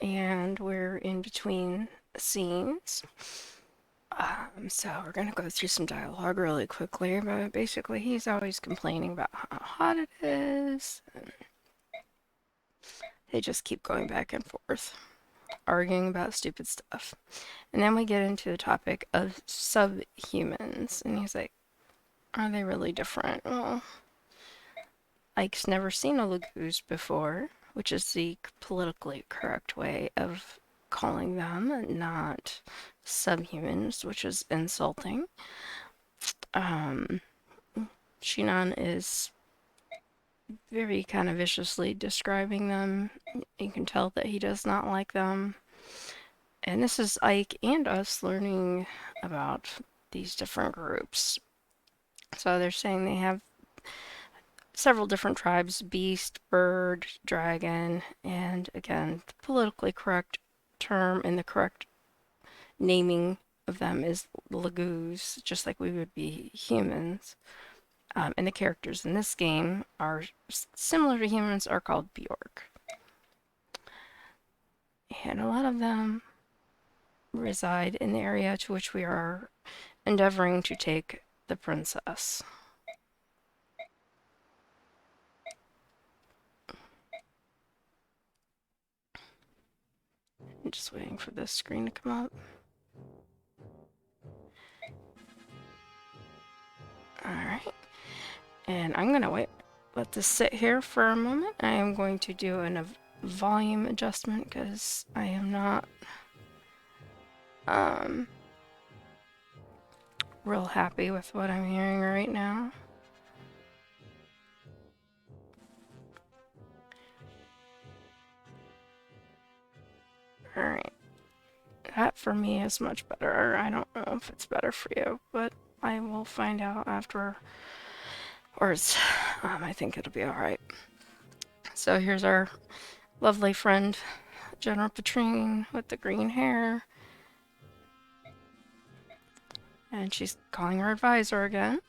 and we're in between scenes. So we're gonna go through some dialogue really quickly, but basically he's always complaining about how hot it is. And they just keep going back and forth, arguing about stupid stuff. And then we get into the topic of subhumans, and he's like, are they really different? Well, Ike's never seen a Laguz before, which is the politically correct way of calling them, not subhumans, which is insulting. Um, Shinan is very kind of viciously describing them. You can tell that he does not like them. And this is Ike and us learning about these different groups. So they're saying they have several different tribes: beast, bird, dragon, and again, the politically correct term and the correct naming of them is Laguz, just like we would be humans. And the characters in this game are similar to humans, are called Bjork. And a lot of them reside in the area to which we are endeavoring to take the princess. I'm just waiting for this screen to come up. Alright. And I'm going to let this sit here for a moment. I am going to do a volume adjustment because I am not real happy with what I'm hearing right now. Alright. That for me is much better. I don't know if it's better for you, but I will find out after. Or I think it'll be alright. So here's our lovely friend, General Petrine, with the green hair. And she's calling her advisor again.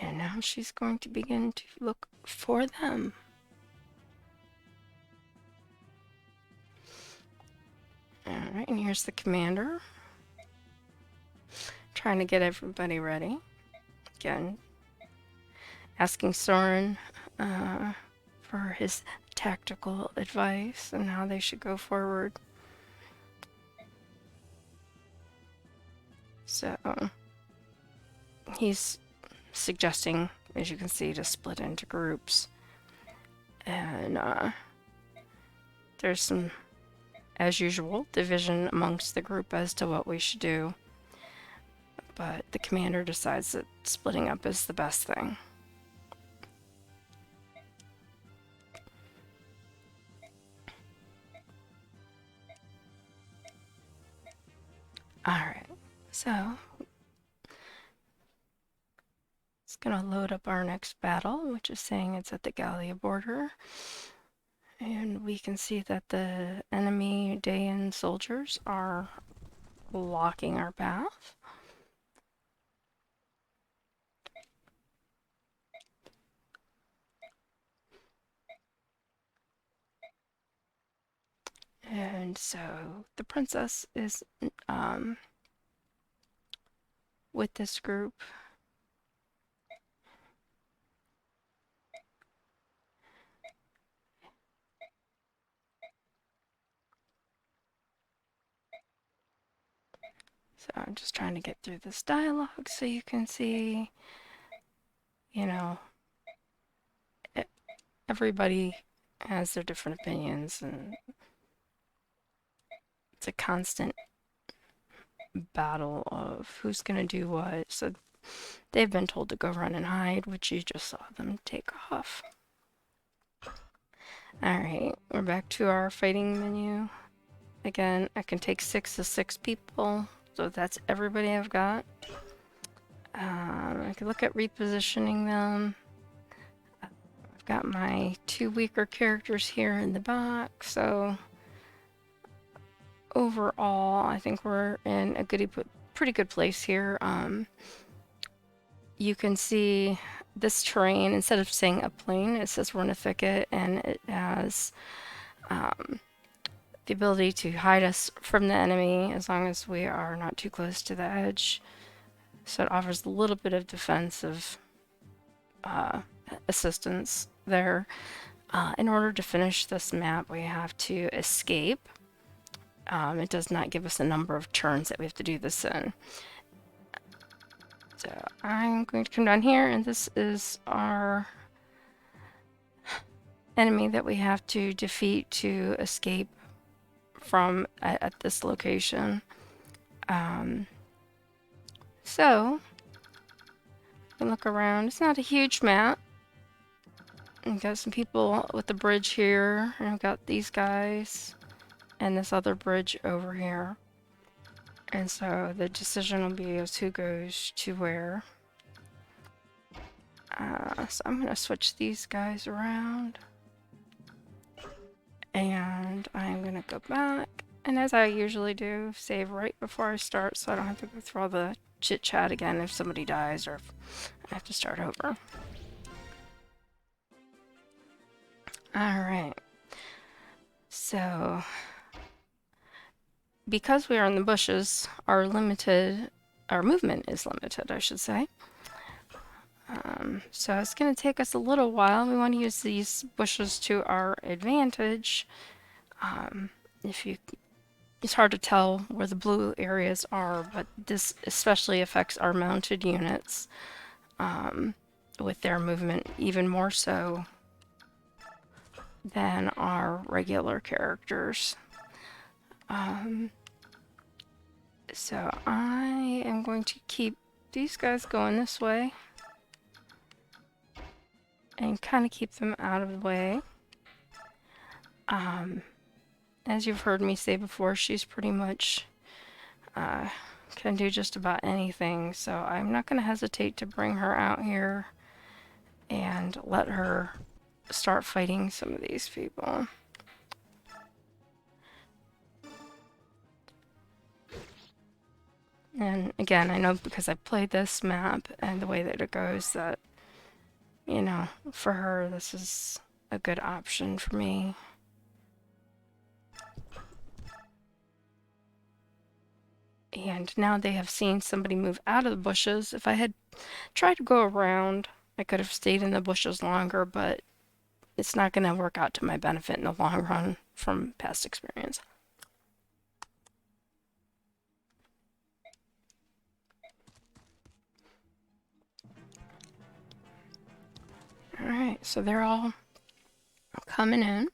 And now she's going to begin to look for them. Alright, and here's the commander. Trying to get everybody ready. Again, asking Soren for his tactical advice and how they should go forward. So, he's suggesting, as you can see, to split into groups. And there's some, as usual, division amongst the group as to what we should do. But the commander decides that splitting up is the best thing. Alright, so it's going to load up our next battle, which is saying it's at the Gallia border. And we can see that the enemy Dayan soldiers are blocking our path. And so the princess is with this group. So I'm just trying to get through this dialogue so you can see, you know, everybody has their different opinions, and it's a constant battle of who's going to do what. So they've been told to go run and hide, which you just saw them take off. Alright, we're back to our fighting menu. Again, I can take 6 of 6 people, so that's everybody I've got. I can look at repositioning them. I've got my 2 weaker characters here in the box, so overall, I think we're in a pretty good place here. You can see this terrain, instead of saying a plain, it says we're in a thicket, and it has the ability to hide us from the enemy as long as we are not too close to the edge. So it offers a little bit of defensive assistance there. In order to finish this map, we have to escape. It does not give us a number of turns that we have to do this in. So I'm going to come down here, and this is our enemy that we have to defeat to escape from at this location. So you can look around. It's not a huge map. We've got some people with the bridge here, and I've got these guys and this other bridge over here. And so the decision will be as who goes to where. So I'm going to switch these guys around. And I'm going to go back. And as I usually do, save right before I start so I don't have to go through all the chit chat again if somebody dies or if I have to start over. Alright. So, because we are in the bushes, our movement is limited, I should say. So it's going to take us a little while. We want to use these bushes to our advantage. It's hard to tell where the blue areas are, but this especially affects our mounted units with their movement even more so than our regular characters. So I am going to keep these guys going this way and kind of keep them out of the way. As you've heard me say before, she's pretty much can do just about anything, so I'm not going to hesitate to bring her out here and let her start fighting some of these people. And again, I know because I played this map and the way that it goes that, you know, for her this is a good option for me. And now they have seen somebody move out of the bushes. If I had tried to go around, I could have stayed in the bushes longer, but it's not going to work out to my benefit in the long run from past experience. Alright, so they're all coming in.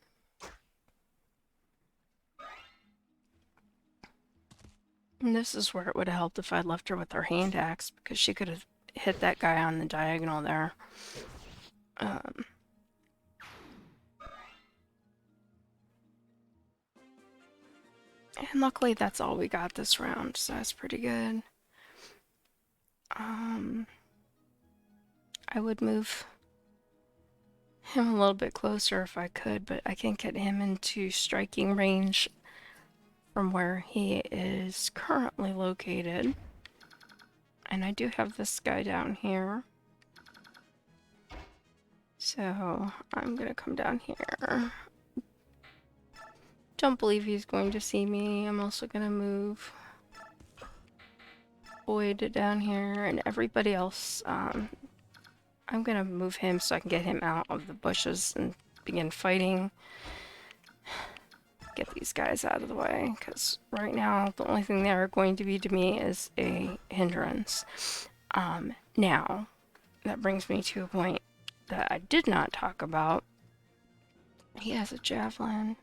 And this is where it would have helped if I'd left her with her hand axe, because she could have hit that guy on the diagonal there. And luckily that's all we got this round, so that's pretty good. I would move him a little bit closer if I could, but I can't get him into striking range from where he is currently located. And I do have this guy down here. So I'm gonna come down here. Don't believe he's going to see me. I'm also gonna move Boyd down here, and everybody else, I'm gonna move him so I can get him out of the bushes and begin fighting. Get these guys out of the way, because right now the only thing they are going to be to me is a hindrance. Now, that brings me to a point that I did not talk about. He has a javelin.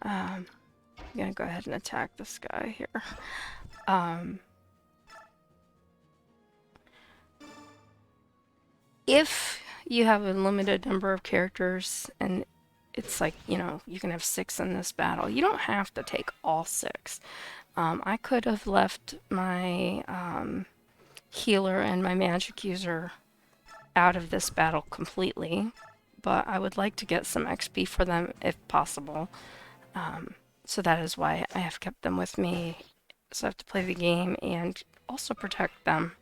I'm gonna go ahead and attack this guy here. If you have a limited number of characters and it's like, you know, you can have 6 in this battle, you don't have to take all 6. I could have left my healer and my magic user out of this battle completely, but I would like to get some XP for them if possible. So that is why I have kept them with me. So I have to play the game and also protect them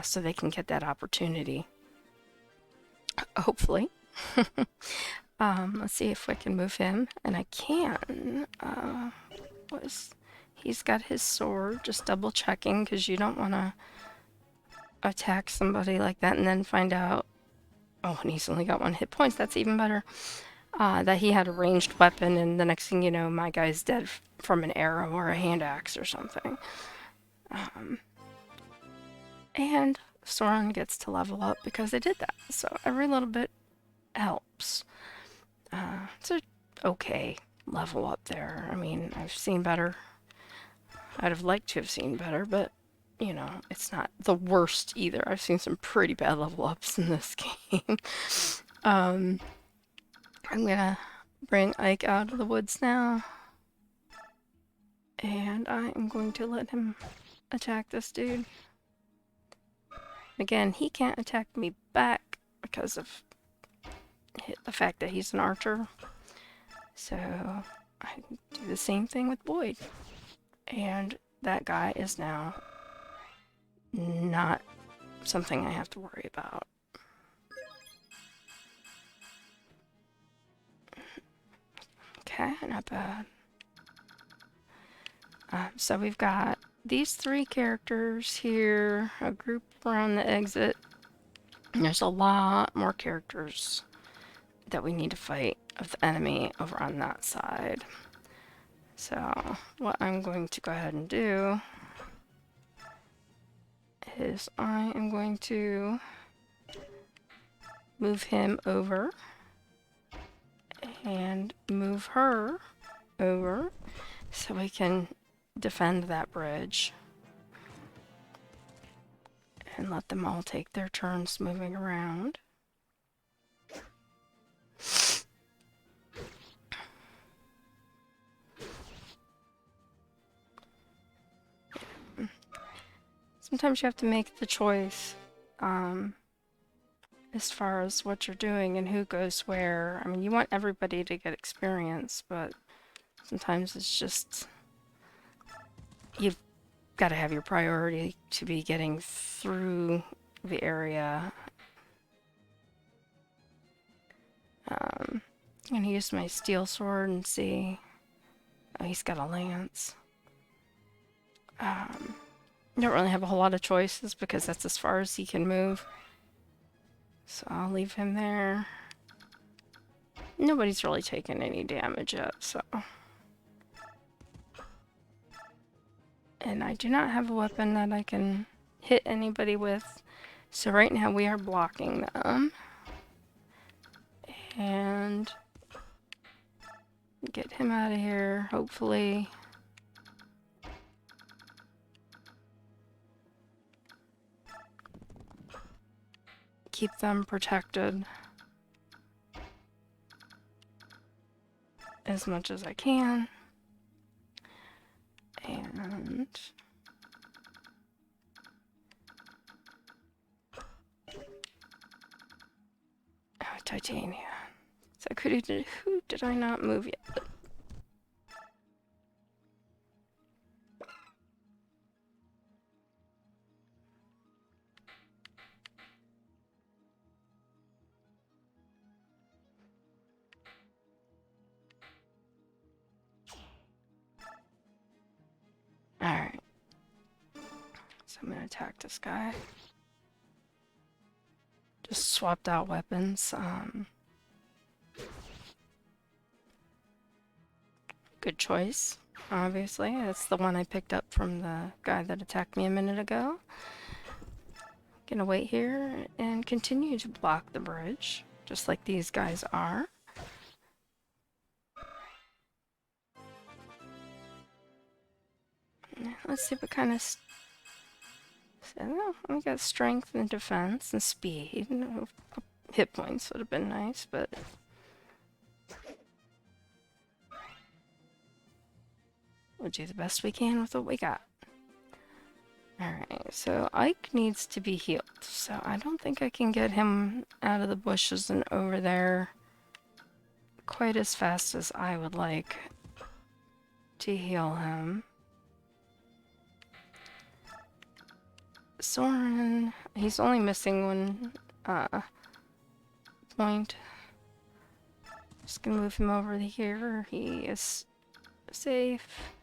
so they can get that opportunity. hopefully. Let's see if I can move him, and I can. He's got his sword, just double checking, because you don't want to attack somebody like that and then find out, oh, and he's only got 1 hit points, that's even better, that he had a ranged weapon, and the next thing you know, my guy's dead from an arrow or a hand axe or something. And Soren gets to level up because I did that, so every little bit helps. It's a okay level up there. I mean, I've seen better. I'd have liked to have seen better, but you know, it's not the worst either. I've seen some pretty bad level ups in this game. I'm gonna bring Ike out of the woods now, and I am going to let him attack this dude. Again, he can't attack me back because of the fact that he's an archer. So I do the same thing with Boyd. And that guy is now not something I have to worry about. Okay, not bad. So we've got these 3 characters here, a group around the exit. And there's a lot more characters that we need to fight of the enemy over on that side. So what I'm going to go ahead and do is I am going to move him over and move her over so we can defend that bridge and let them all take their turns moving around. Sometimes you have to make the choice as far as what you're doing and who goes where. I mean, you want everybody to get experience, but sometimes it's just, you've got to have your priority to be getting through the area. I'm gonna use my steel sword and see. Oh, he's got a lance. Don't really have a whole lot of choices because that's as far as he can move. So I'll leave him there. Nobody's really taken any damage yet, so. And I do not have a weapon that I can hit anybody with. So right now we are blocking them. And get him out of here, hopefully. Keep them protected as much as I can. And oh, Titania. So who did I not move yet? Alright. So I'm gonna attack this guy. Just swapped out weapons. Good choice, obviously. That's the one I picked up from the guy that attacked me a minute ago. Gonna wait here and continue to block the bridge, just like these guys are. Let's see what kind of... So, we got strength and defense and speed. Hit points would have been nice, but... we'll do the best we can with what we got. Alright, so Ike needs to be healed, so I don't think I can get him out of the bushes and over there quite as fast as I would like to heal him. Soren, he's only missing 1 point. Just gonna move him over here. He is safe.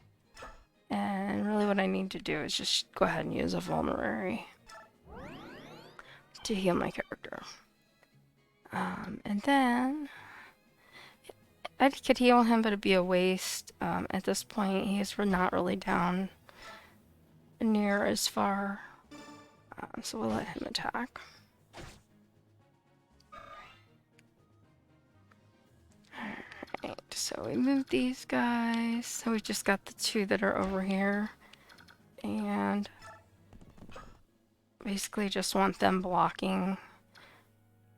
And really what I need to do is just go ahead and use a vulnerary to heal my character. And then I could heal him, but it'd be a waste. At this point, he's not really down near as far. So we'll let him attack. Alright, so we moved these guys. So we just got the two that are over here. And basically just want them blocking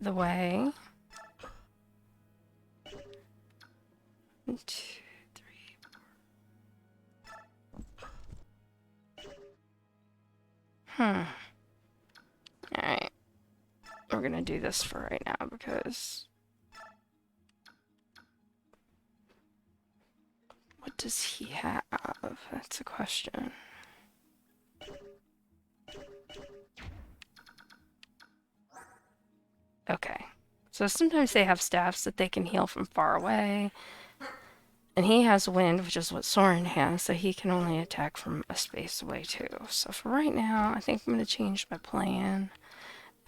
the way. 1, 2, 3, 4. Alright. We're gonna do this for right now because... What does he have? That's a question. Okay. So sometimes they have staffs that they can heal from far away. And he has wind, which is what Soren has, so he can only attack from a space away too. So for right now, I think I'm going to change my plan.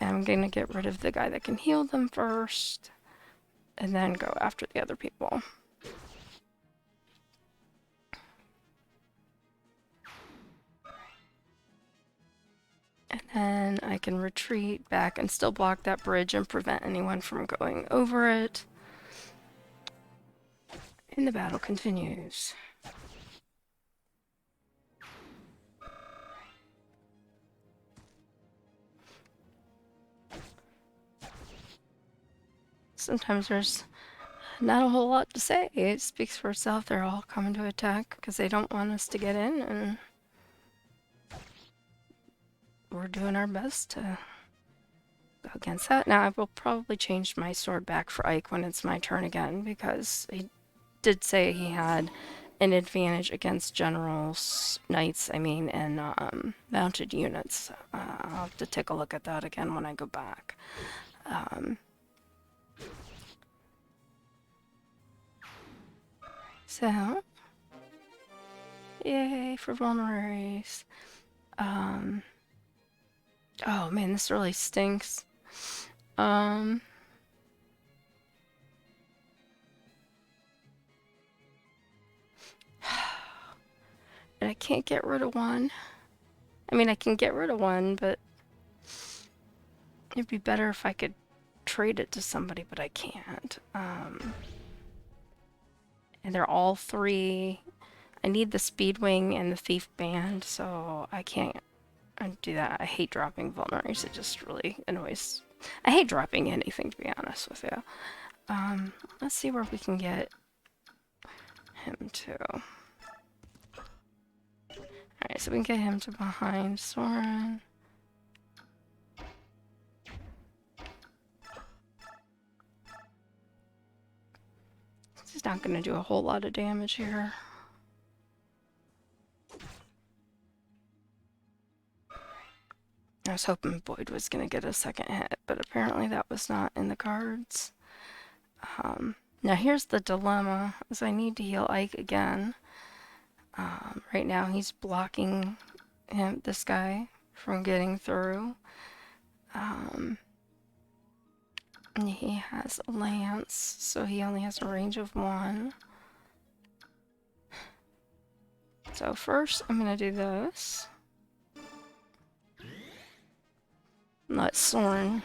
And I'm going to get rid of the guy that can heal them first. And then go after the other people. And then I can retreat back and still block that bridge and prevent anyone from going over it. And the battle continues. Sometimes there's not a whole lot to say. It speaks for itself. They're all coming to attack because they don't want us to get in, and we're doing our best to go against that. Now, I will probably change my sword back for Ike when it's my turn again because he did say he had an advantage against generals, knights, I mean, and mounted units. I'll have to take a look at that again when I go back. So, yay for vulneraries. Oh man, this really stinks. And I can't get rid of one. I mean, I can get rid of one, but it'd be better if I could trade it to somebody, but I can't. And they're all three. I need the Speedwing and the Thief Band, so I can't do that. I hate dropping vulneraries. It just really annoys. I hate dropping anything, to be honest with you. Let's see where we can get him to. Alright, so we can get him to behind Soren. He's not going to do a whole lot of damage here. I was hoping Boyd was going to get a second hit, but apparently that was not in the cards. Now here's the dilemma, is I need to heal Ike again. Right now he's blocking this guy from getting through. And he has a lance, so he only has a range of 1. So first I'm going to do this. Let Soren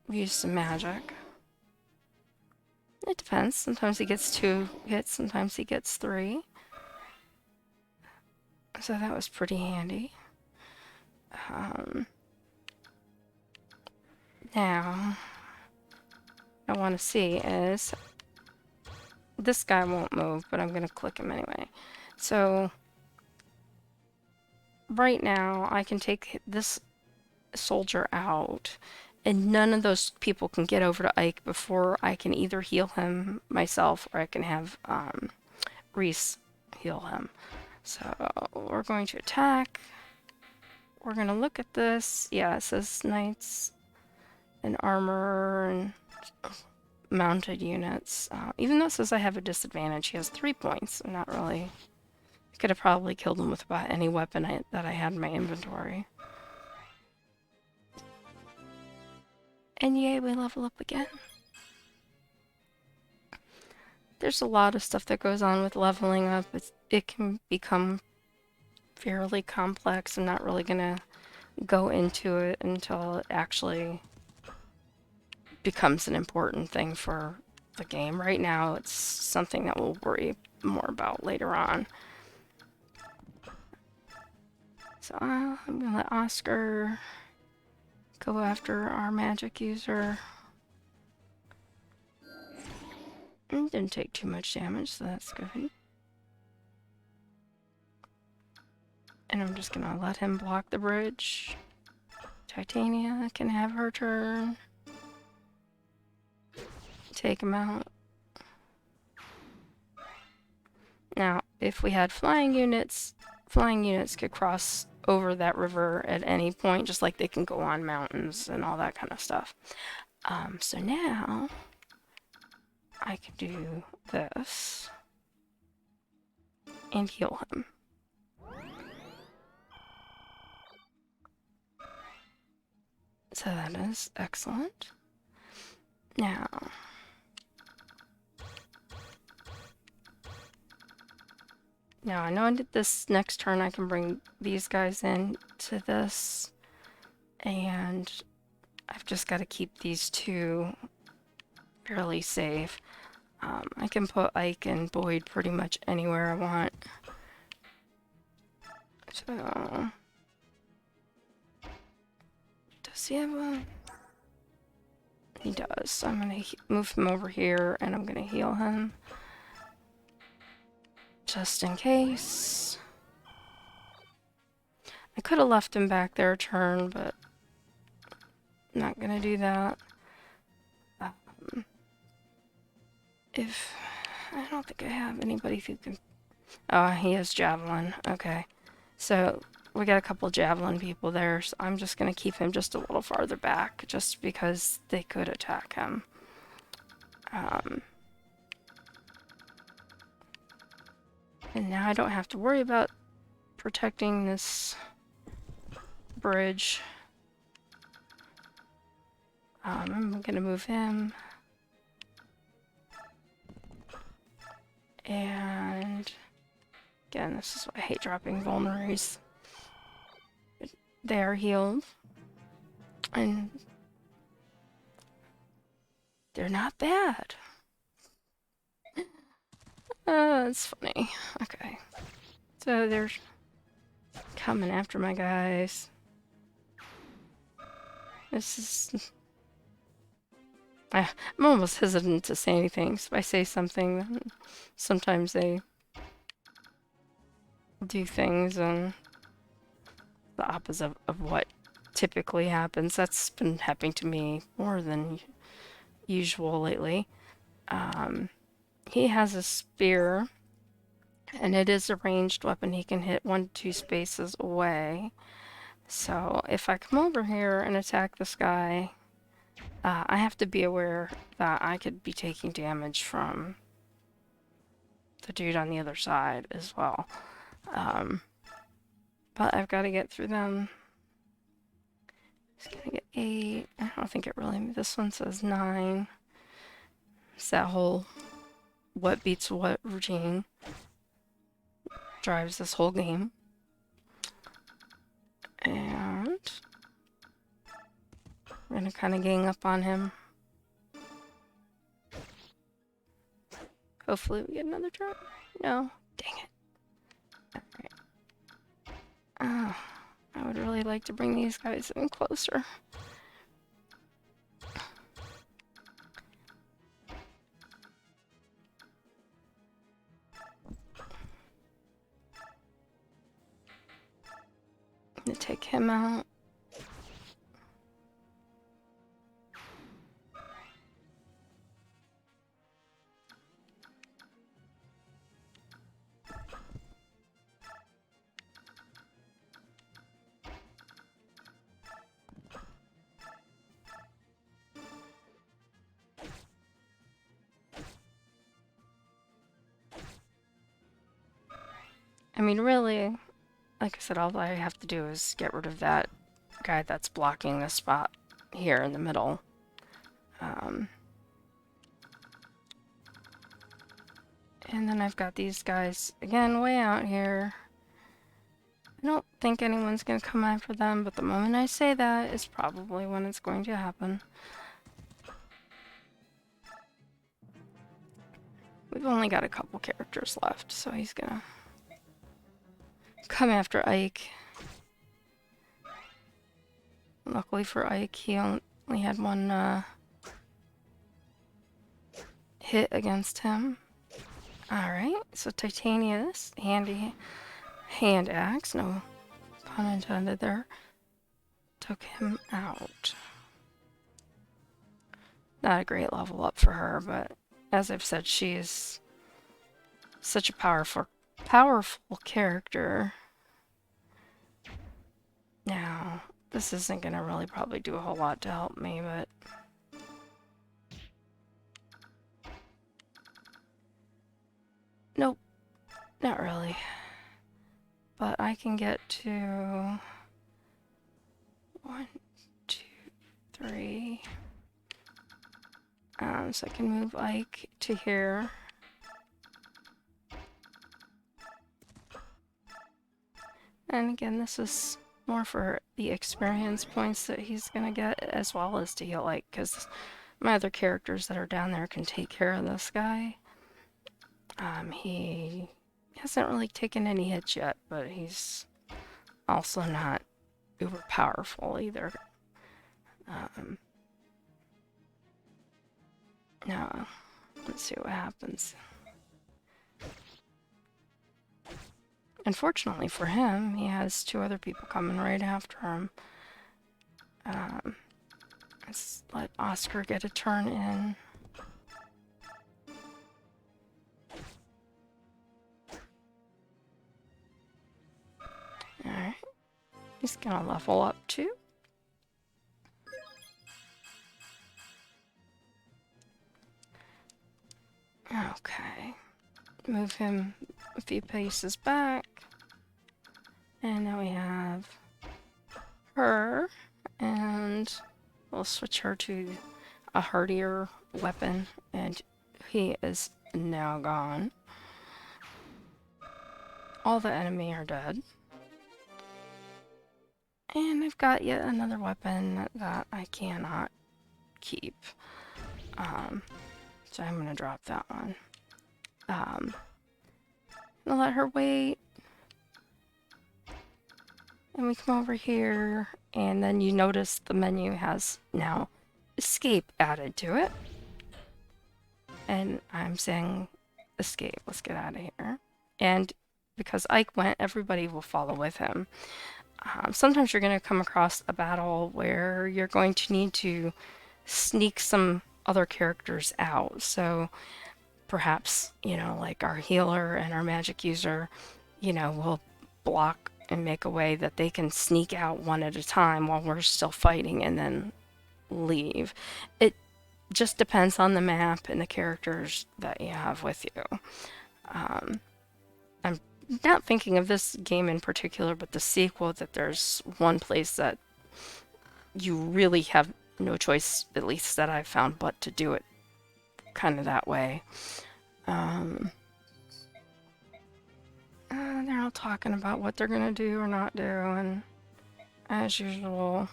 use some magic. It depends. Sometimes he gets 2 hits, sometimes he gets 3. So that was pretty handy. Now, what I want to see is this guy won't move, but I'm going to click him anyway. So right now I can take this soldier out, and none of those people can get over to Ike before I can either heal him myself or I can have Reese heal him. So we're going to attack. We're going to look at this. Yeah, it says knights and armor, and mounted units. Even though it says I have a disadvantage, he has 3 points. I'm not really... I could have probably killed him with about any weapon that I had in my inventory. And yay, we level up again. There's a lot of stuff that goes on with leveling up. It can become fairly complex. I'm not really gonna go into it until it actually becomes an important thing for the game. Right now, it's something that we'll worry more about later on. So I'm gonna let Oscar go after our magic user. Didn't take too much damage, so that's good. And I'm just gonna let him block the bridge. Titania can have her turn. Take him out. Now, if we had flying units could cross over that river at any point, just like they can go on mountains and all that kind of stuff. So now I can do this and heal him. So that is excellent. Now, I know that this next turn I can bring these guys in to this, and I've just got to keep these two fairly safe. I can put Ike and Boyd pretty much anywhere I want. So, does he have a... He does. So I'm going to move him over here, and I'm going to heal him. Just in case. I could have left him back there a turn, but I'm not going to do that. I don't think I have anybody who can... Oh, he has Javelin. Okay. So, we got a couple Javelin people there, so I'm just going to keep him just a little farther back, just because they could attack him. And now I don't have to worry about protecting this bridge. I'm going to move him. And again, this is why I hate dropping vulneraries. They are healed. And they're not bad. It's funny. Okay. So they're coming after my guys. This is... I'm almost hesitant to say anything. So if I say something, then sometimes they do things and the opposite of what typically happens. That's been happening to me more than usual lately. He has a spear, and it is a ranged weapon. He can hit 1 to 2 spaces away. So if I come over here and attack this guy, I have to be aware that I could be taking damage from the dude on the other side as well. But I've got to get through them. It's gonna get 8. I don't think it really... This one says 9. It's that whole what beats what routine drives this whole game. And we're gonna kind of gang up on him. Hopefully we get another turn. No. Dang it. Alright. Oh, I would really like to bring these guys in closer. I'm gonna take him out. I mean, really, like I said, all I have to do is get rid of that guy that's blocking the spot here in the middle. And then I've got these guys, again, way out here. I don't think anyone's going to come after them, but the moment I say that is probably when it's going to happen. We've only got a couple characters left, so he's going to come after Ike. Luckily for Ike, he only had one hit against him. Alright, so Titania's handy hand axe, no pun intended there, took him out. Not a great level up for her, but as I've said, she is such a powerful character. Now, this isn't going to really probably do a whole lot to help me, but nope, not really. But I can get to 1, 2, 3. So I can move Ike to here. And again, this is more for the experience points that he's gonna get, as well as to heal Ike, because my other characters that are down there can take care of this guy. He hasn't really taken any hits yet, but he's also not uber powerful either. Now, let's see what happens. Unfortunately for him, he has 2 other people coming right after him. Let's let Oscar get a turn in. Alright. He's gonna level up too. Okay. Move him a few paces back. And now we have her. And we'll switch her to a hardier weapon. And he is now gone. All the enemy are dead. And I've got yet another weapon that I cannot keep. So I'm gonna drop that one. I'm gonna let her wait. And we come over here, and then you notice the menu has now escape added to it. And I'm saying escape, let's get out of here. And because Ike went, everybody will follow with him. Sometimes you're going to come across a battle where you're going to need to sneak some other characters out. So perhaps, you know, like our healer and our magic user, you know, will block and make a way that they can sneak out one at a time while we're still fighting and then leave. It just depends on the map and the characters that you have with you. I'm not thinking of this game in particular, but the sequel, that there's one place that you really have no choice, at least that I've found, but to do it kind of that way. They're all talking about what they're gonna do or not do, and as usual,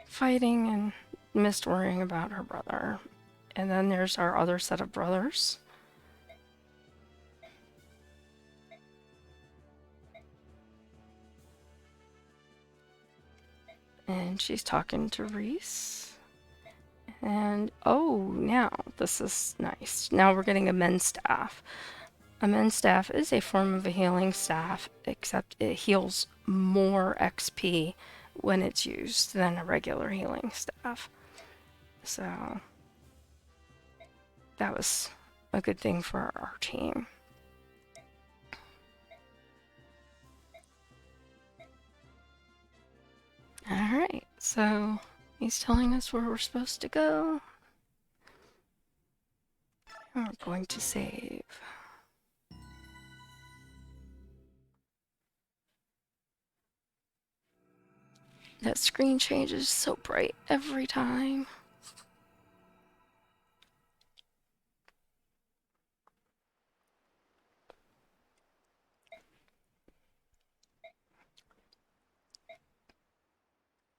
fighting, and missed worrying about her brother. And then there's our other set of brothers. And she's talking to Reese. And oh, now this is nice. Now we're getting a men's staff. A men's staff is a form of a healing staff, except it heals more XP when it's used than a regular healing staff. So that was a good thing for our team. Alright, so he's telling us where we're supposed to go. And we're going to save. That screen changes so bright every time.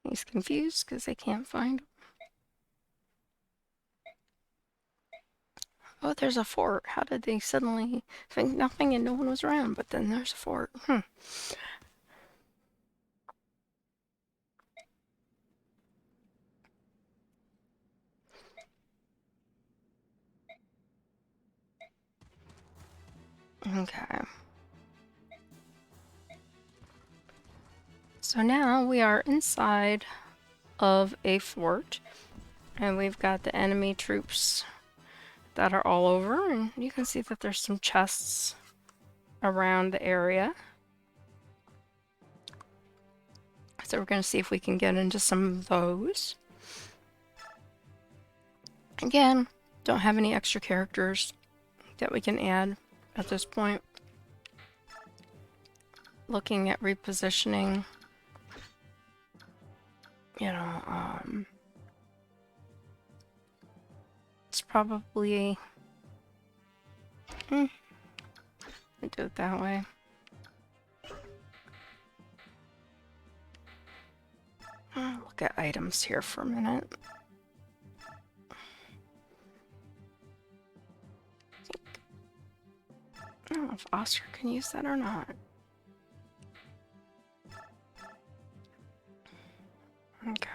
He's confused because I can't find him. Oh, there's a fort. How did they suddenly think nothing and no one was around? But then there's a fort. Okay. So now we are inside of a fort, and we've got the enemy troops that are all over, and you can see that there's some chests around the area. So we're going to see if we can get into some of those. Again, don't have any extra characters that we can add at this point. Looking at repositioning, you know, it's probably do it that way. Look at items here for a minute. I don't know if Oscar can use that or not. Okay.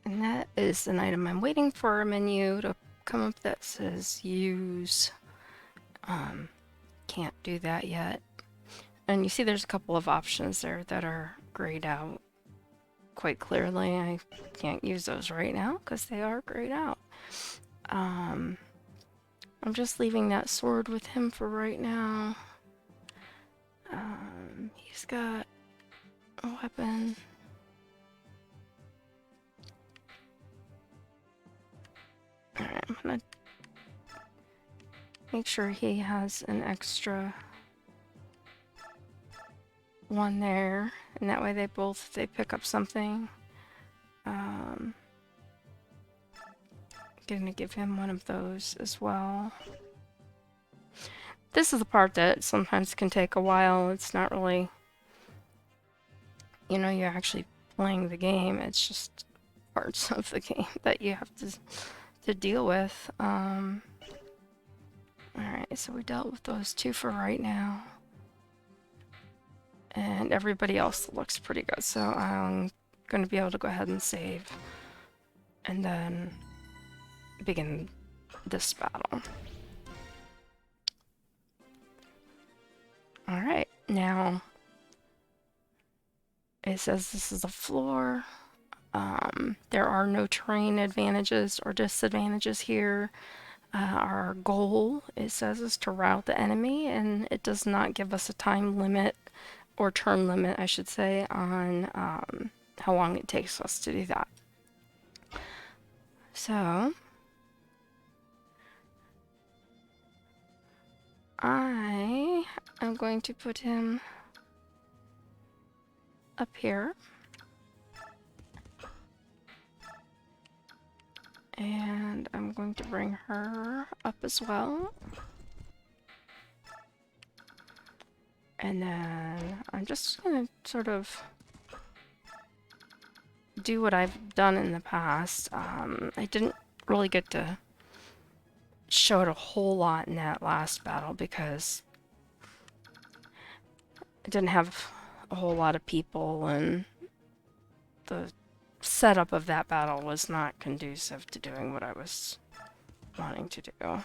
And that is an item. I'm waiting for a menu to come up that says use. Can't do that yet. And you see there's a couple of options there that are grayed out quite clearly. I can't use those right now because they are grayed out. I'm just leaving that sword with him for right now. He's got a weapon. Alright, I'm gonna make sure he has an extra one there, and that way they pick up something. Gonna give him one of those as well. This is the part that sometimes can take a while. It's not really, you know, you're actually playing the game. It's just parts of the game that you have to deal with. Alright, so we dealt with those two for right now. And everybody else looks pretty good, so I'm going to be able to go ahead and save. And then begin this battle. Alright, now it says this is a floor. There are no terrain advantages or disadvantages here. Our goal, it says, is to rout the enemy, and it does not give us a time limit, or turn limit, I should say, on how long it takes us to do that. So, I am going to put him up here. And I'm going to bring her up as well. And then I'm just going to sort of do what I've done in the past. I didn't really get to show it a whole lot in that last battle because I didn't have a whole lot of people, and the setup of that battle was not conducive to doing what I was wanting to do.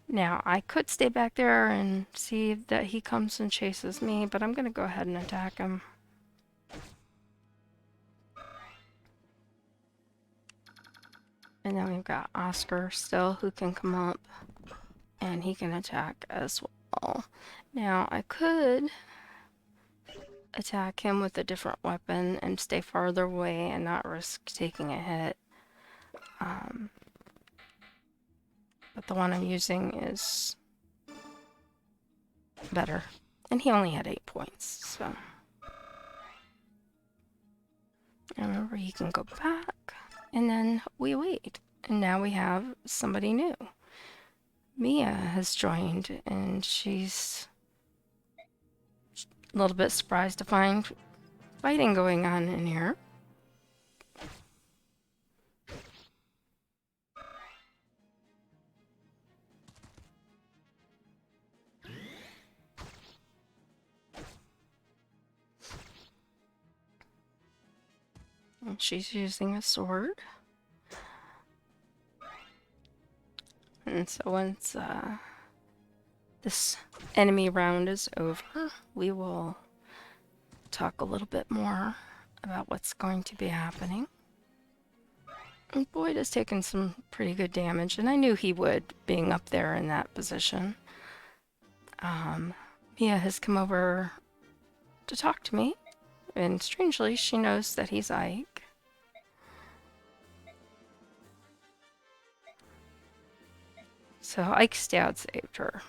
Now, I could stay back there and see that he comes and chases me, but I'm going to go ahead and attack him. And then we've got Oscar still, who can come up and he can attack as well. Now, I could attack him with a different weapon and stay farther away and not risk taking a hit. But the one I'm using is better. And he only had 8 points, so. And remember, he can go back, and then we wait. And now we have somebody new. Mia has joined, and she's a little bit surprised to find fighting going on in here. And she's using a sword. And so once this enemy round is over, we will talk a little bit more about what's going to be happening. And Boyd has taken some pretty good damage, and I knew he would, being up there in that position. Mia has come over to talk to me, and strangely, she knows that he's Ike. So Ike's dad saved her.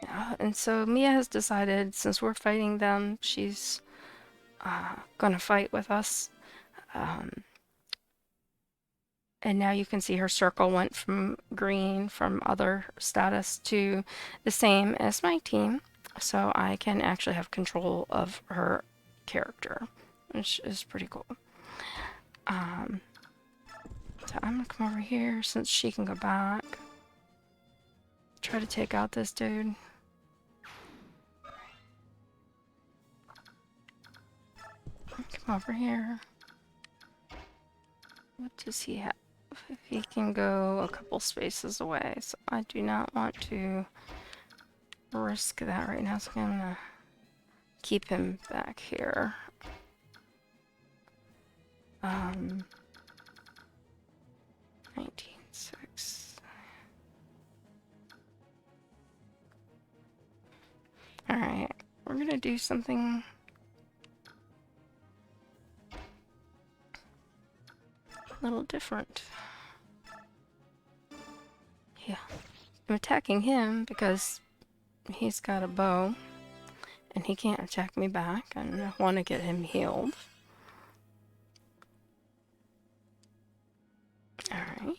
Yeah, and so Mia has decided, since we're fighting them, she's gonna fight with us. And now you can see her circle went from green from other status to the same as my team. So I can actually have control of her character, which is pretty cool. So I'm gonna come over here since she can go back. Try to take out this dude. Come over here. What does he have? He can go a couple spaces away, so I do not want to risk that right now, so I'm gonna keep him back here. 19.6. Alright, we're gonna do something a little different. Yeah, I'm attacking him because he's got a bow and he can't attack me back, and I want to get him healed. Alright.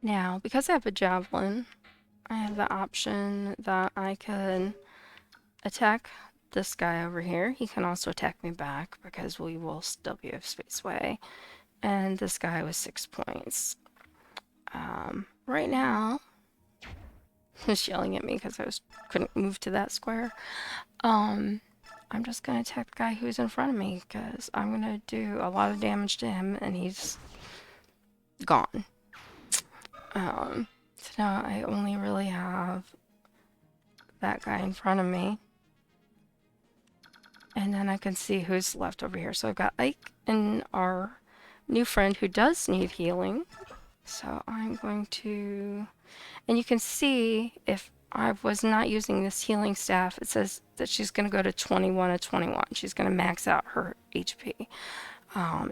Now, because I have a javelin, I have the option that I can attack this guy over here. He can also attack me back because we will still be a space away. And this guy was 6 points. Right now, he's yelling at me because I couldn't move to that square. I'm just gonna attack the guy who's in front of me because I'm gonna do a lot of damage to him and he's gone. So now I only really have that guy in front of me. And then I can see who's left over here. So I've got Ike and our new friend who does need healing. So I'm going to... And you can see if I was not using this healing staff, it says that she's going to go to 21 of 21. She's going to max out her HP.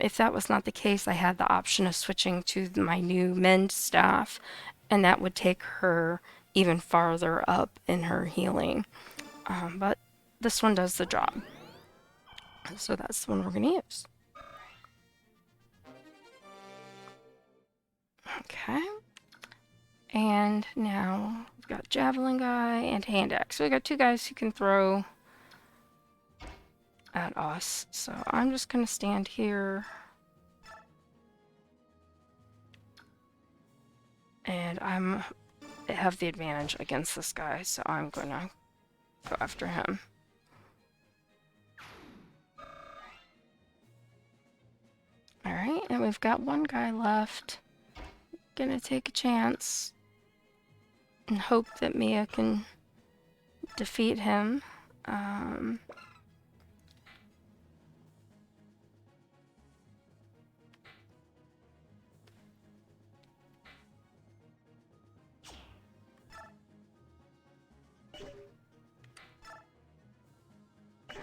If that was not the case, I had the option of switching to my new mend staff, and that would take her even farther up in her healing. But this one does the job. So that's the one we're going to use. Okay. And now we've got Javelin guy and Hand Axe. So we got two guys who can throw at us. So I'm just going to stand here. And I have the advantage against this guy, so I'm going to go after him. Alright, and we've got one guy left. Gonna take a chance and hope that Mia can defeat him.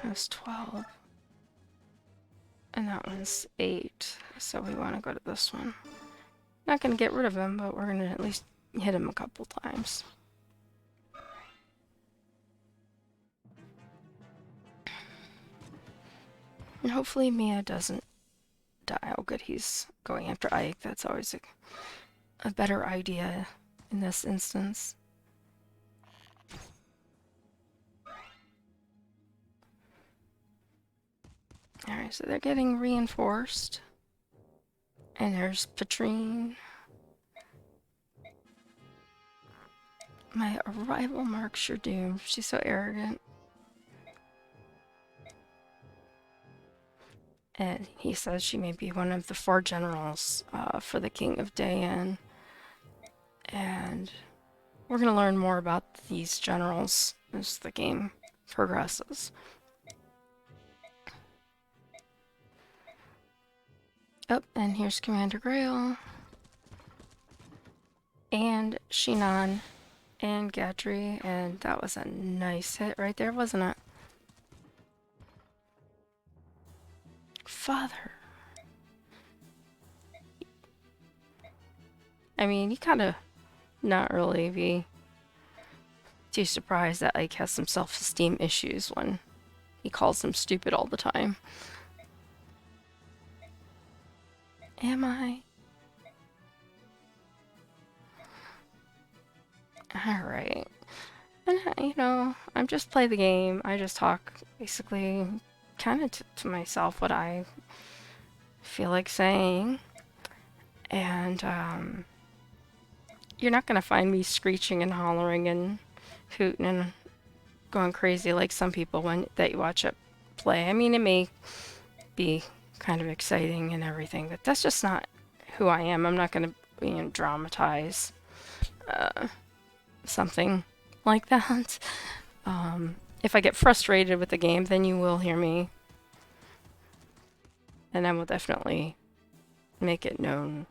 That's 12. And that one's 8. So we want to go to this one. Not going to get rid of him, but we're going to at least hit him a couple times. And hopefully Mia doesn't die. Oh good, he's going after Ike. That's always a better idea in this instance. Alright, so they're getting reinforced. And there's Patrine. My arrival marks your doom. She's so arrogant. And he says she may be one of the 4 generals for the King of Dayan. And we're going to learn more about these generals as the game progresses. Oh, and here's Commander Grail. And Shinan. And Gatry. And that was a nice hit right there, wasn't it? Father. I mean, you kind of not really be too surprised that Ike has some self-esteem issues when he calls him stupid all the time. Am I? Alright. And, you know, I'm just play the game. I just talk basically kind of to myself what I feel like saying. And, you're not going to find me screeching and hollering and hooting and going crazy like some people that you watch it play. I mean, it may be kind of exciting and everything, but that's just not who I am. I'm not going to, you know, dramatize something like that. If I get frustrated with the game, then you will hear me. And I will definitely make it known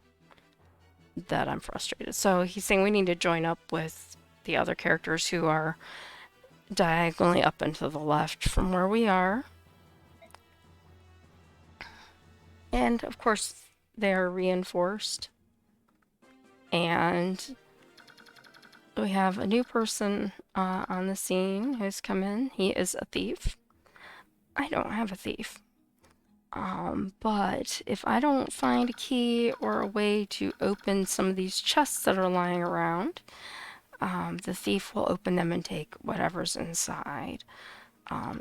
that I'm frustrated. So he's saying we need to join up with the other characters who are diagonally up and to the left from where we are. And of course, they are reinforced. And we have a new person on the scene who's come in. He is a thief. I don't have a thief. But if I don't find a key or a way to open some of these chests that are lying around, the thief will open them and take whatever's inside.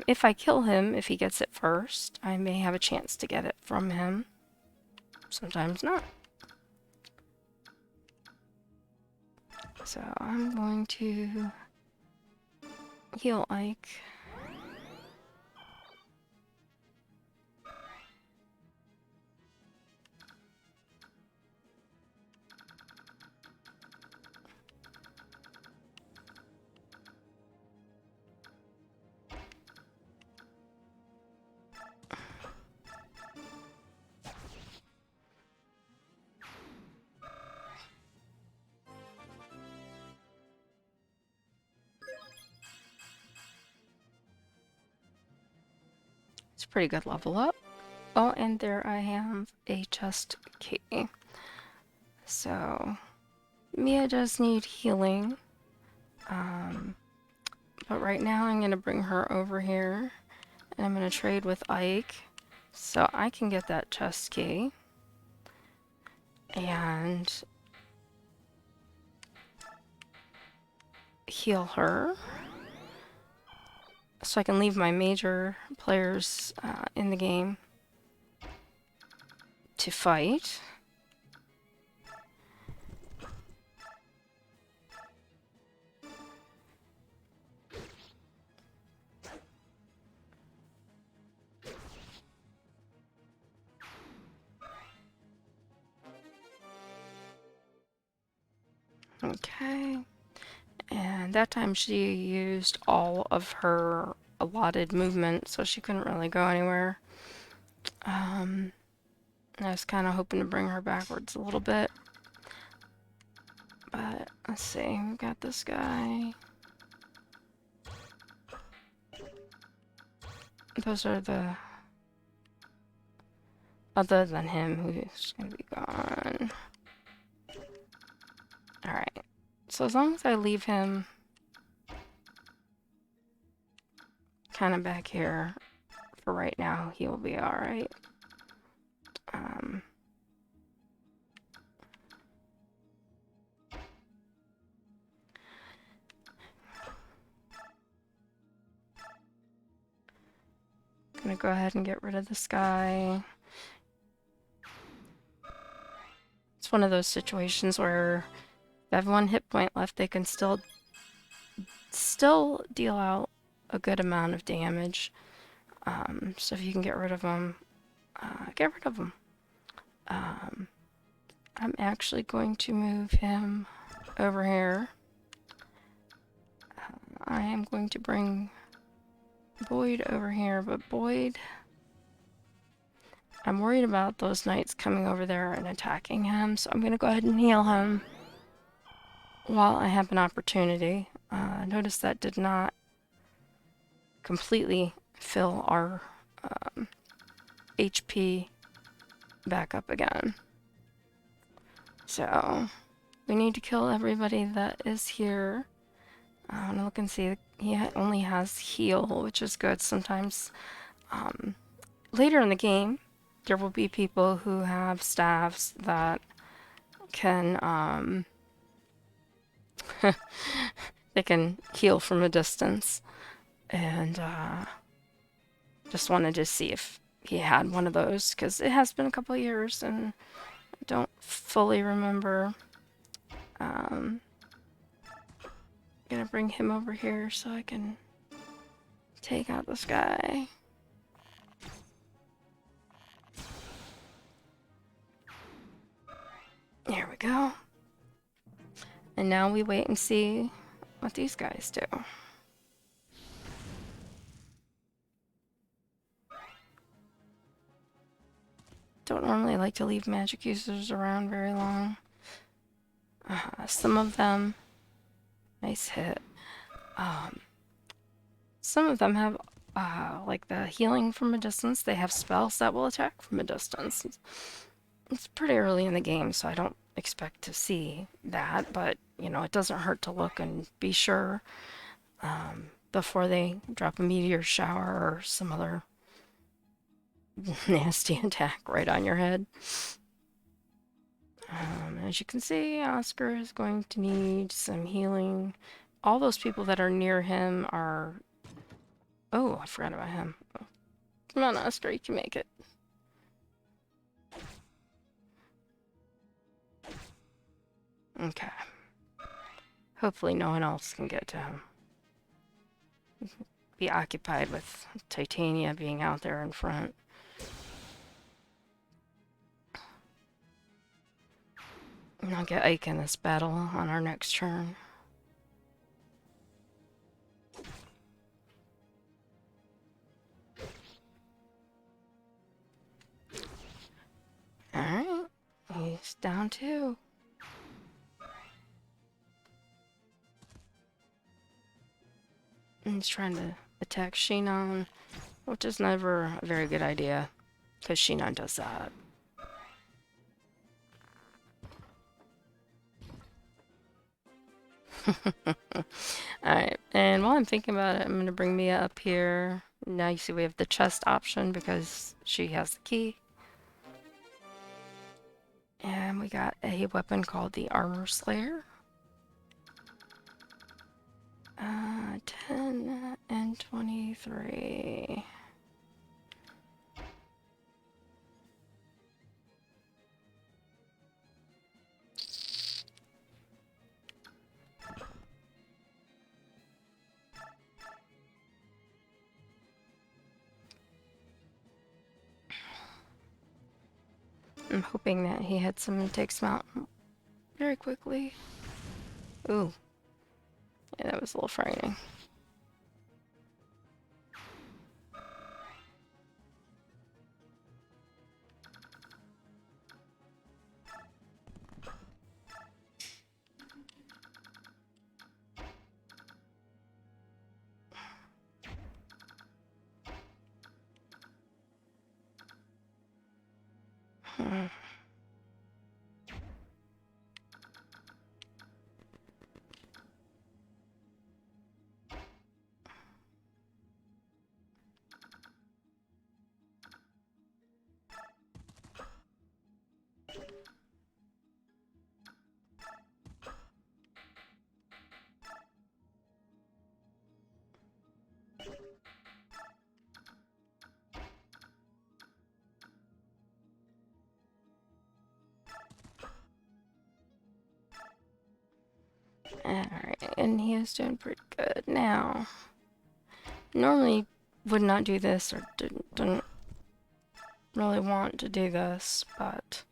If I kill him, if he gets it first, I may have a chance to get it from him. Sometimes not. So I'm going to heal Ike. It's a pretty good level up. Oh, and there I have a chest key. So, Mia does need healing. But right now I'm going to bring her over here. And I'm going to trade with Ike. So I can get that chest key. And heal her. So I can leave my major players in the game to fight. Okay. And that time she used all of her allotted movement, so she couldn't really go anywhere. I was kind of hoping to bring her backwards a little bit. But, let's see, we've got this guy. Those are the... Other than him, who's gonna be gone. Alright. So as long as I leave him kind of back here for right now, he will be alright. Gonna go ahead and get rid of this guy. It's one of those situations where if they have one hit point left, they can still deal out a good amount of damage. So if you can get rid of them, get rid of them. I'm actually going to move him over here. I am going to bring Boyd over here, but Boyd... I'm worried about those knights coming over there and attacking him, so I'm going to go ahead and heal him while I have an opportunity. Notice that did not completely fill our HP back up again. So, we need to kill everybody that is here. I want to look and see, he only has heal, which is good. Sometimes later in the game, there will be people who have staffs that can, they can heal from a distance. And just wanted to see if he had one of those, because it has been a couple of years and I don't fully remember. Gonna bring him over here so I can take out this guy. There we go. And now we wait and see what these guys do. Don't normally like to leave magic users around very long. Some of them... Nice hit. Some of them have, like the healing from a distance. They have spells that will attack from a distance. It's pretty early in the game, so I don't expect to see that, but, you know, it doesn't hurt to look and be sure before they drop a meteor shower or some other nasty attack right on your head. As you can see, Oscar is going to need some healing. All those people that are near him are... Oh, I forgot about him. Come on, Oscar, you can make it. Okay. Hopefully no one else can get to him. Be occupied with Titania being out there in front. And I'll get Ike in this battle on our next turn. Alright, he's down too. And he's trying to attack Shinon, which is never a very good idea, because Shinon does that. Alright, and while I'm thinking about it, I'm going to bring Mia up here. Now you see we have the chest option because she has the key. And we got a weapon called the Armor Slayer. 10 and 23. I'm hoping that he hits him and takes him out very quickly. Ooh. Yeah, that was a little frightening. Hmm. Alright, and he is doing pretty good now. Normally would not do this or didn't really want to do this, but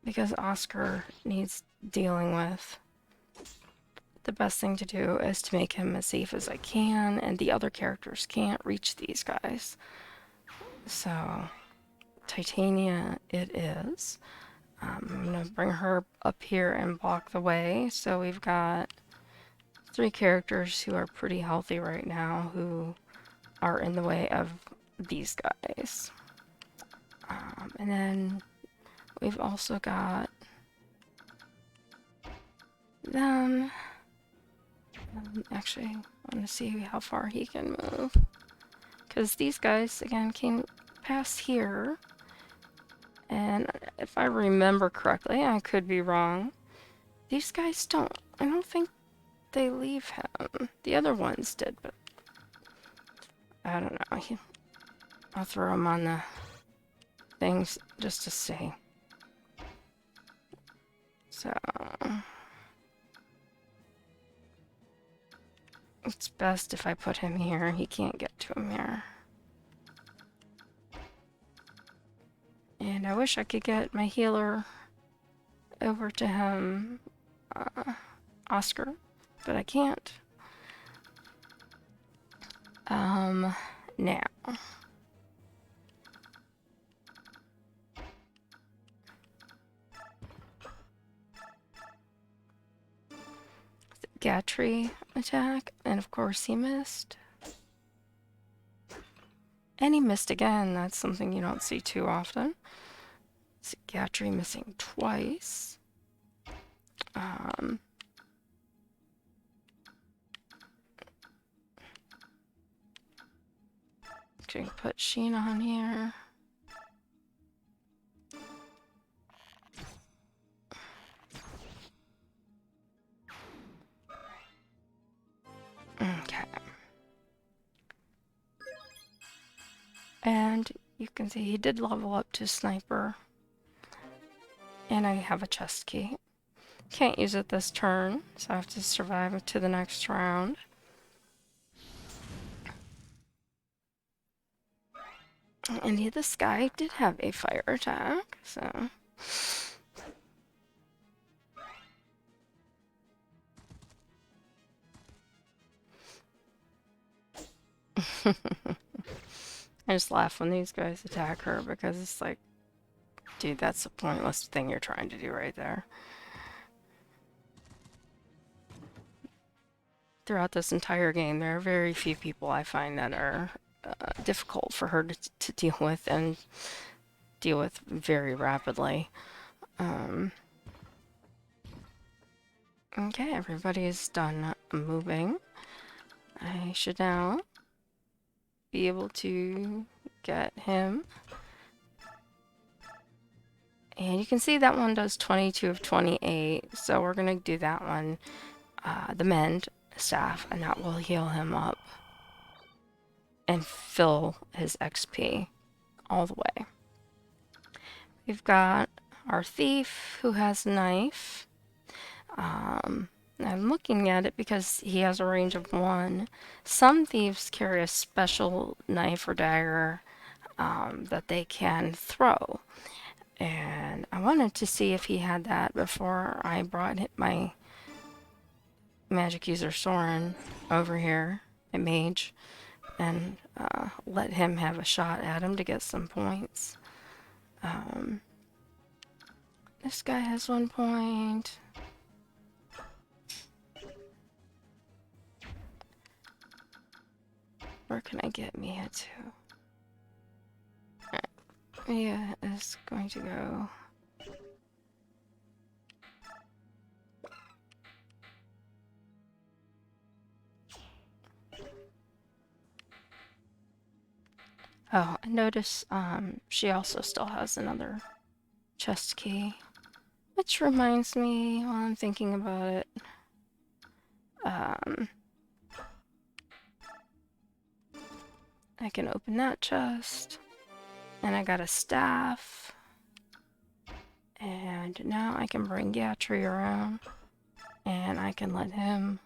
because Oscar needs dealing with, the best thing to do is to make him as safe as I can, and the other characters can't reach these guys. So, Titania it is. I'm gonna bring her up here and block the way. So we've got 3 characters who are pretty healthy right now who are in the way of these guys. And then we've also got them. Actually, I want to see how far he can move. Because these guys, again, came past here. And if I remember correctly, I could be wrong, these guys I don't think they leave him. The other ones did, but I don't know. I'll throw him on the things just to see. So it's best if I put him here. He can't get to him here. And I wish I could get my healer over to him, Oscar, but I can't. Now. Gatry attack, and of course he missed. And he missed again. That's something you don't see too often. See Gatry missing twice. Okay, put Sheen on here. Okay. And you can see he did level up to Sniper. And I have a chest key. Can't use it this turn, so I have to survive to the next round. And this guy did have a fire attack, so... I just laugh when these guys attack her because it's like, dude, that's a pointless thing you're trying to do right there. Throughout this entire game, there are very few people I find that are difficult for her to deal with and deal with very rapidly. Okay, everybody is done moving. I should now be able to get him. And you can see that one does 22 of 28, so we're going to do that one, the mend staff, and that will heal him up and fill his XP all the way. We've got our thief who has knife. I'm looking at it because he has a range of 1. Some thieves carry a special knife or dagger that they can throw. And I wanted to see if he had that before I brought my magic user Soren over here, a mage, and let him have a shot at him to get some points. This guy has 1 point. Where can I get Mia to? Alright. Mia is going to go. Oh, I notice she also still has another chest key. Which reminds me, while I'm thinking about it, I can open that chest, and I got a staff, and now I can bring Gatry around, and I can let him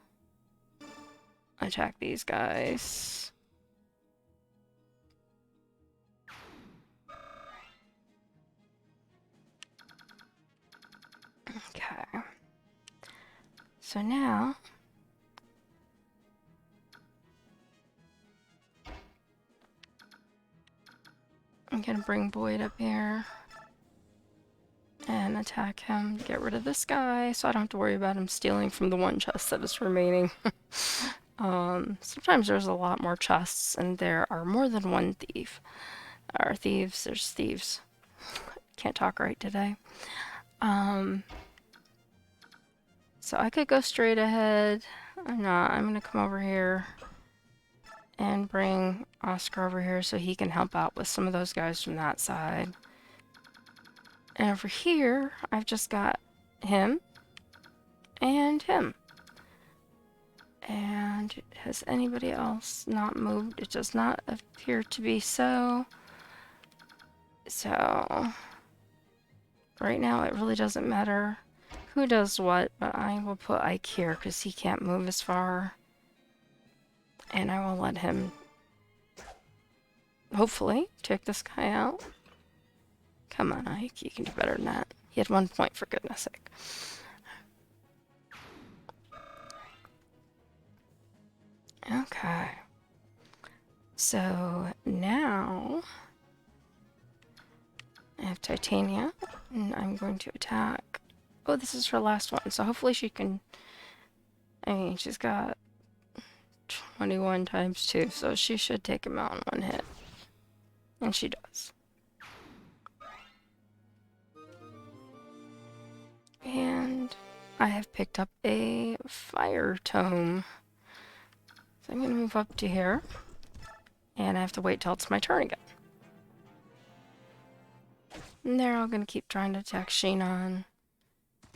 attack these guys. Okay. So now I'm gonna bring Boyd up here and attack him to get rid of this guy so I don't have to worry about him stealing from the one chest that is remaining. Sometimes there's a lot more chests and there are more than one thief. Or thieves, there's thieves. Can't talk right today. So I could go straight ahead. I'm not. I'm gonna come over here and bring Oscar over here so he can help out with some of those guys from that side. And over here, I've just got him and him. And has anybody else not moved? It does not appear to be so. So, right now it really doesn't matter who does what, but I will put Ike here because he can't move as far. And I will let him, hopefully, take this guy out. Come on, Ike, you can do better than that. He had 1 point, for goodness sake. Okay. So now I have Titania, and I'm going to attack. Oh, this is her last one, so hopefully she can. I mean, she's got 21 times 2, so she should take him out in 1 hit. And she does. And I have picked up a fire tome. So I'm going to move up to here. And I have to wait till it's my turn again. And there I'm going to keep trying to attack Sheenon.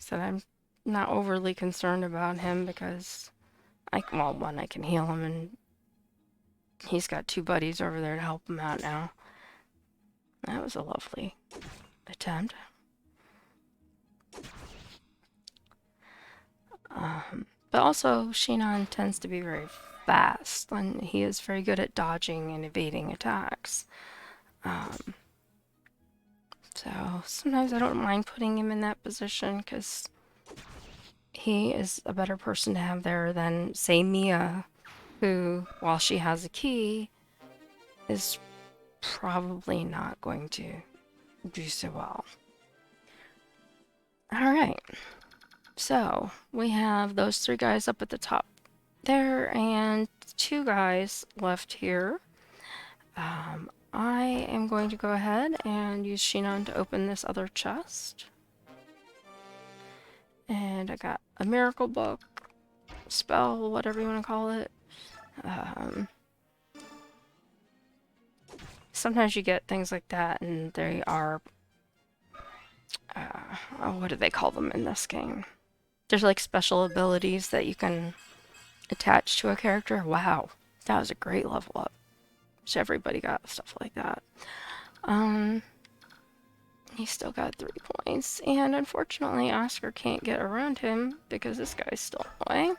So I'm not overly concerned about him because well, one, I can heal him, and he's got 2 buddies over there to help him out now. That was a lovely attempt. But also, Sheenon tends to be very fast, and he is very good at dodging and evading attacks. So sometimes I don't mind putting him in that position because he is a better person to have there than, say, Mia, who, while she has a key, is probably not going to do so well. Alright, so we have those 3 guys up at the top there and 2 guys left here. I am going to go ahead and use Sheenon to open this other chest. And I got a miracle book, spell, whatever you want to call it. Sometimes you get things like that, and they are, what do they call them in this game? There's like special abilities that you can attach to a character. Wow, that was a great level up. So everybody got stuff like that. He still got 3 points, and unfortunately Oscar can't get around him because this guy's still away.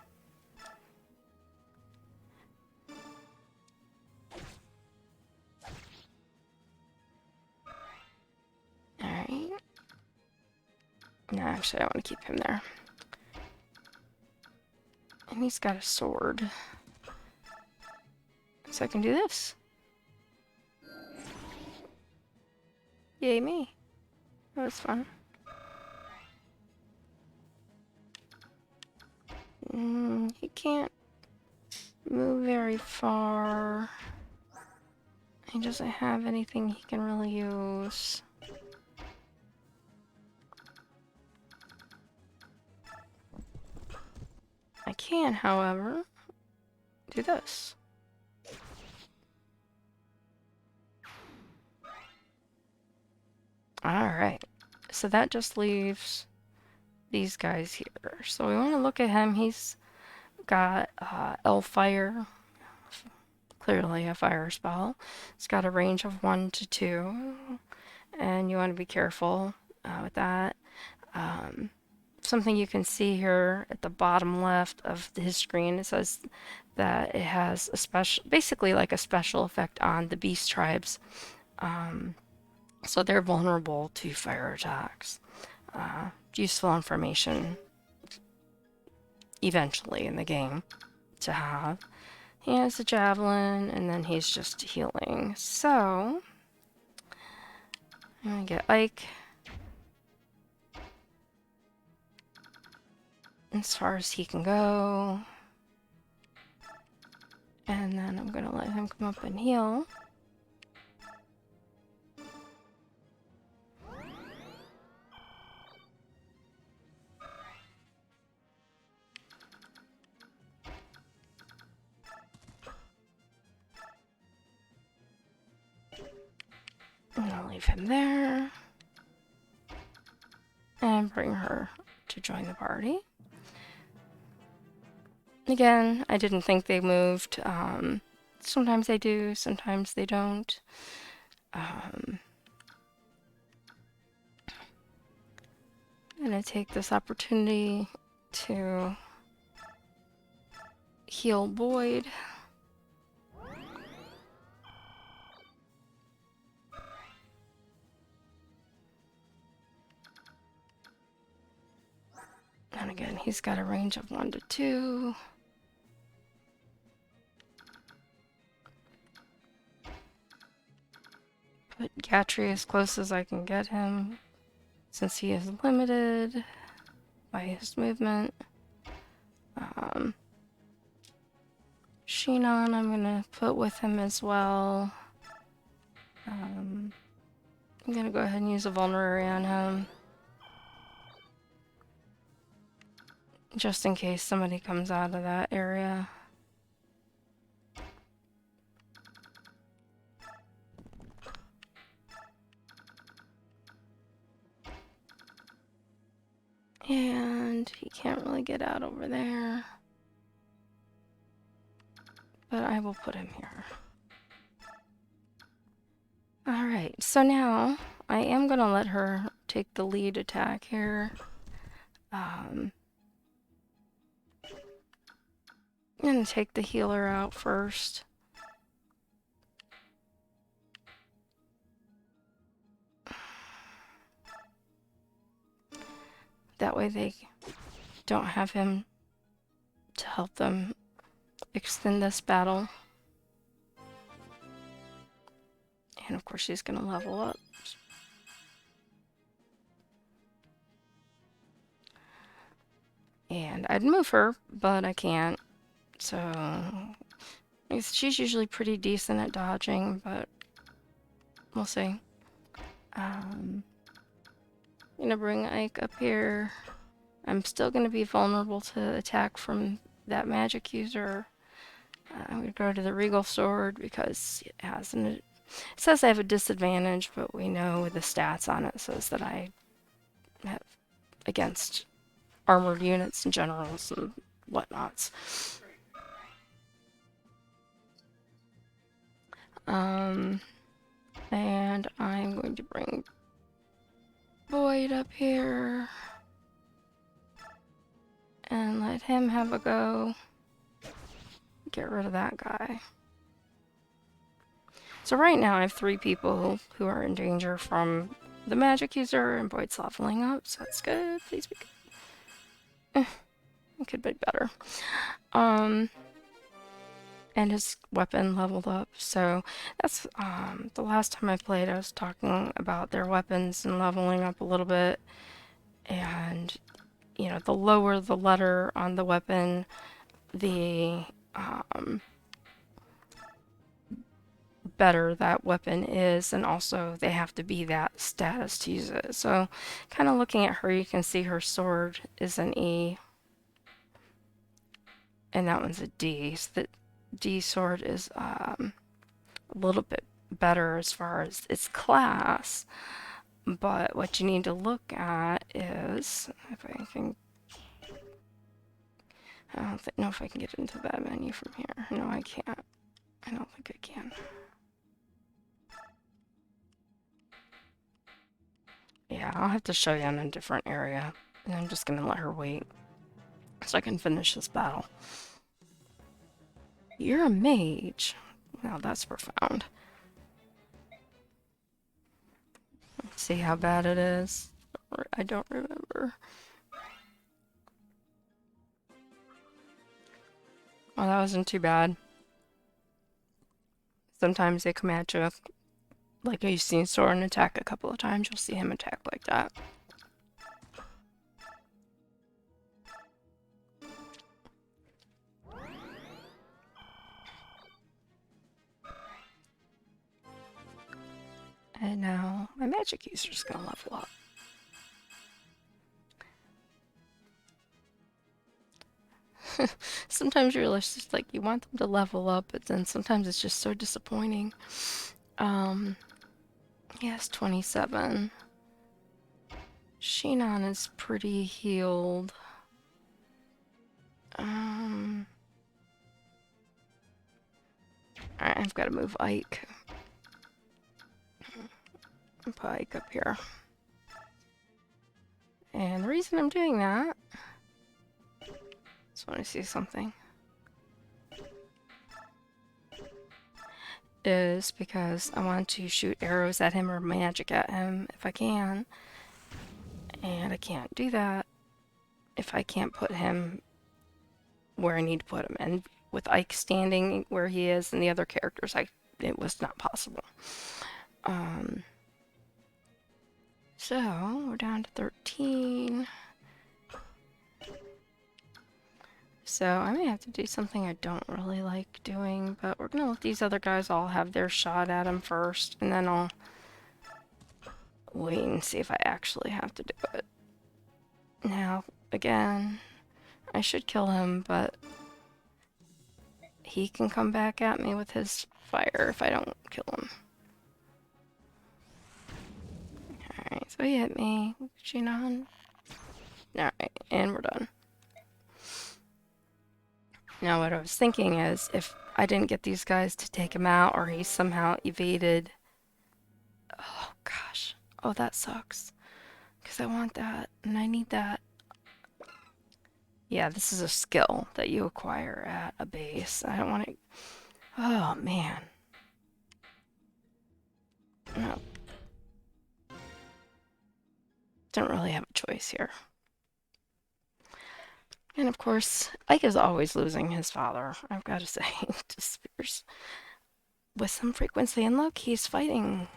Alright. No, actually I want to keep him there. And he's got a sword. So I can do this. Yay me. That was fun. He can't move very far. He doesn't have anything he can really use. I can, however, do this. Alright, so that just leaves these guys here. So we want to look at him. He's got Elfire, clearly a fire spell. It's got a range of 1 to 2, and you want to be careful with that. Something you can see here at the bottom left of his screen, it says that it has a special, basically like a special effect on the beast tribes. So they're vulnerable to fire attacks. Useful information eventually in the game to have. He has a javelin, and then he's just healing. So I'm gonna get Ike as far as he can go. And then I'm gonna let him come up and heal. I'm gonna leave him there. And bring her to join the party. Again, I didn't think they moved. Sometimes they do, sometimes they don't. I'm gonna take this opportunity to heal Boyd. And again, he's got a range of 1 to 2. Put Gatry as close as I can get him, since he is limited by his movement. Shinon I'm gonna put with him as well. I'm gonna go ahead and use a vulnerary on him. Just in case somebody comes out of that area. And he can't really get out over there. But I will put him here. Alright, so now I am gonna let her take the lead attack here. I'm gonna take the healer out first. That way they don't have him to help them extend this battle. And of course she's gonna level up. And I'd move her, but I can't. So she's usually pretty decent at dodging, but we'll see. I'm gonna bring Ike up here. I'm still gonna be vulnerable to attack from that magic user. I'm gonna go to the Regal Sword because it has it says I have a disadvantage, but we know the stats on it says that I have against armored units and generals and whatnots. And I'm going to bring Boyd up here and let him have a go. Get rid of that guy. So right now I have 3 people who are in danger from the magic user, and Boyd's leveling up, so that's good. Please be good. It could be better. Um, and his weapon leveled up. So that's the last time I played, I was talking about their weapons and leveling up a little bit. And you know, the lower the letter on the weapon, the better that weapon is, and also they have to be that status to use it. So, kind of looking at her, you can see her sword is an E, and that one's a D. So the D sword is a little bit better as far as its class. But what you need to look at is if I can. I don't know if I can get into that menu from here. No, I can't. I don't think I can. Yeah, I'll have to show you in a different area. And I'm just gonna let her wait so I can finish this battle. You're a mage. Now that's profound. Let's see how bad it is. I don't remember. Well, that wasn't too bad. Sometimes they come at you like you've seen Soren attack a couple of times. You'll see him attack like that. And now my magic user's gonna level up. Sometimes you're just like you want them to level up, but then sometimes it's just so disappointing. Yes, 27. Shinon is pretty healed. Alright, I've got to move Ike. Put Ike up here. And the reason I'm doing that, just want to see something, is because I want to shoot arrows at him or magic at him if I can. And I can't do that if I can't put him where I need to put him. And with Ike standing where he is and the other characters, it was not possible. So we're down to 13. So I may have to do something I don't really like doing, but we're gonna let these other guys all have their shot at him first, and then I'll wait and see if I actually have to do it. Now, again, I should kill him, but he can come back at me with his fire if I don't kill him. Alright, so he hit me. Shinon. Alright, and we're done. Now what I was thinking is, if I didn't get these guys to take him out, or he somehow evaded... Oh, gosh. Oh, that sucks. Because I want that, and I need that. Yeah, this is a skill that you acquire at a base. I don't want to... Oh, man. No. Don't really have a choice here. And of course, Ike is always losing his father, I've got to say, to spears. With some frequency, and look, he's fighting.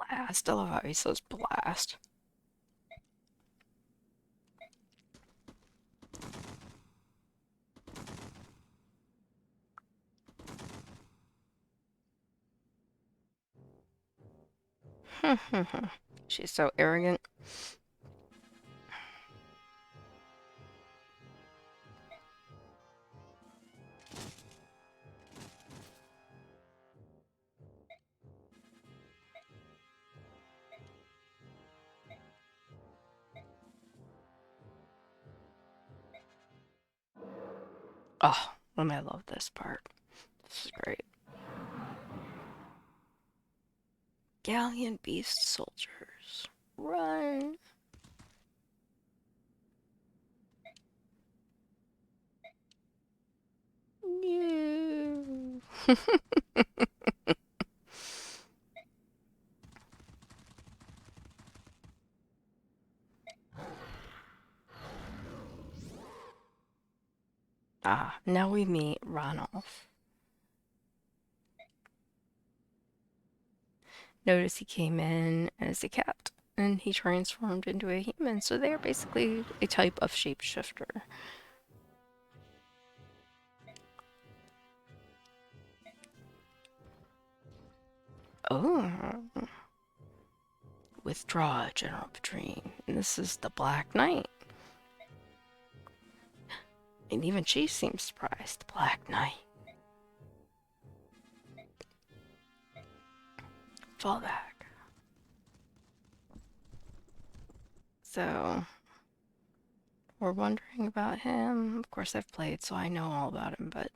Blast. I love how he says blast. She's so arrogant. Oh, I love this part. This is great. Galleon beast soldiers. Run! No. Ah, now we meet Ranulph. Notice he came in as a cat and he transformed into a human, so they are basically a type of shapeshifter. Oh, withdraw, General Petrine. This is the Black Knight. And even she seems surprised. The Black Knight. Fall back. So, we're wondering about him. Of course, I've played, so I know all about him, but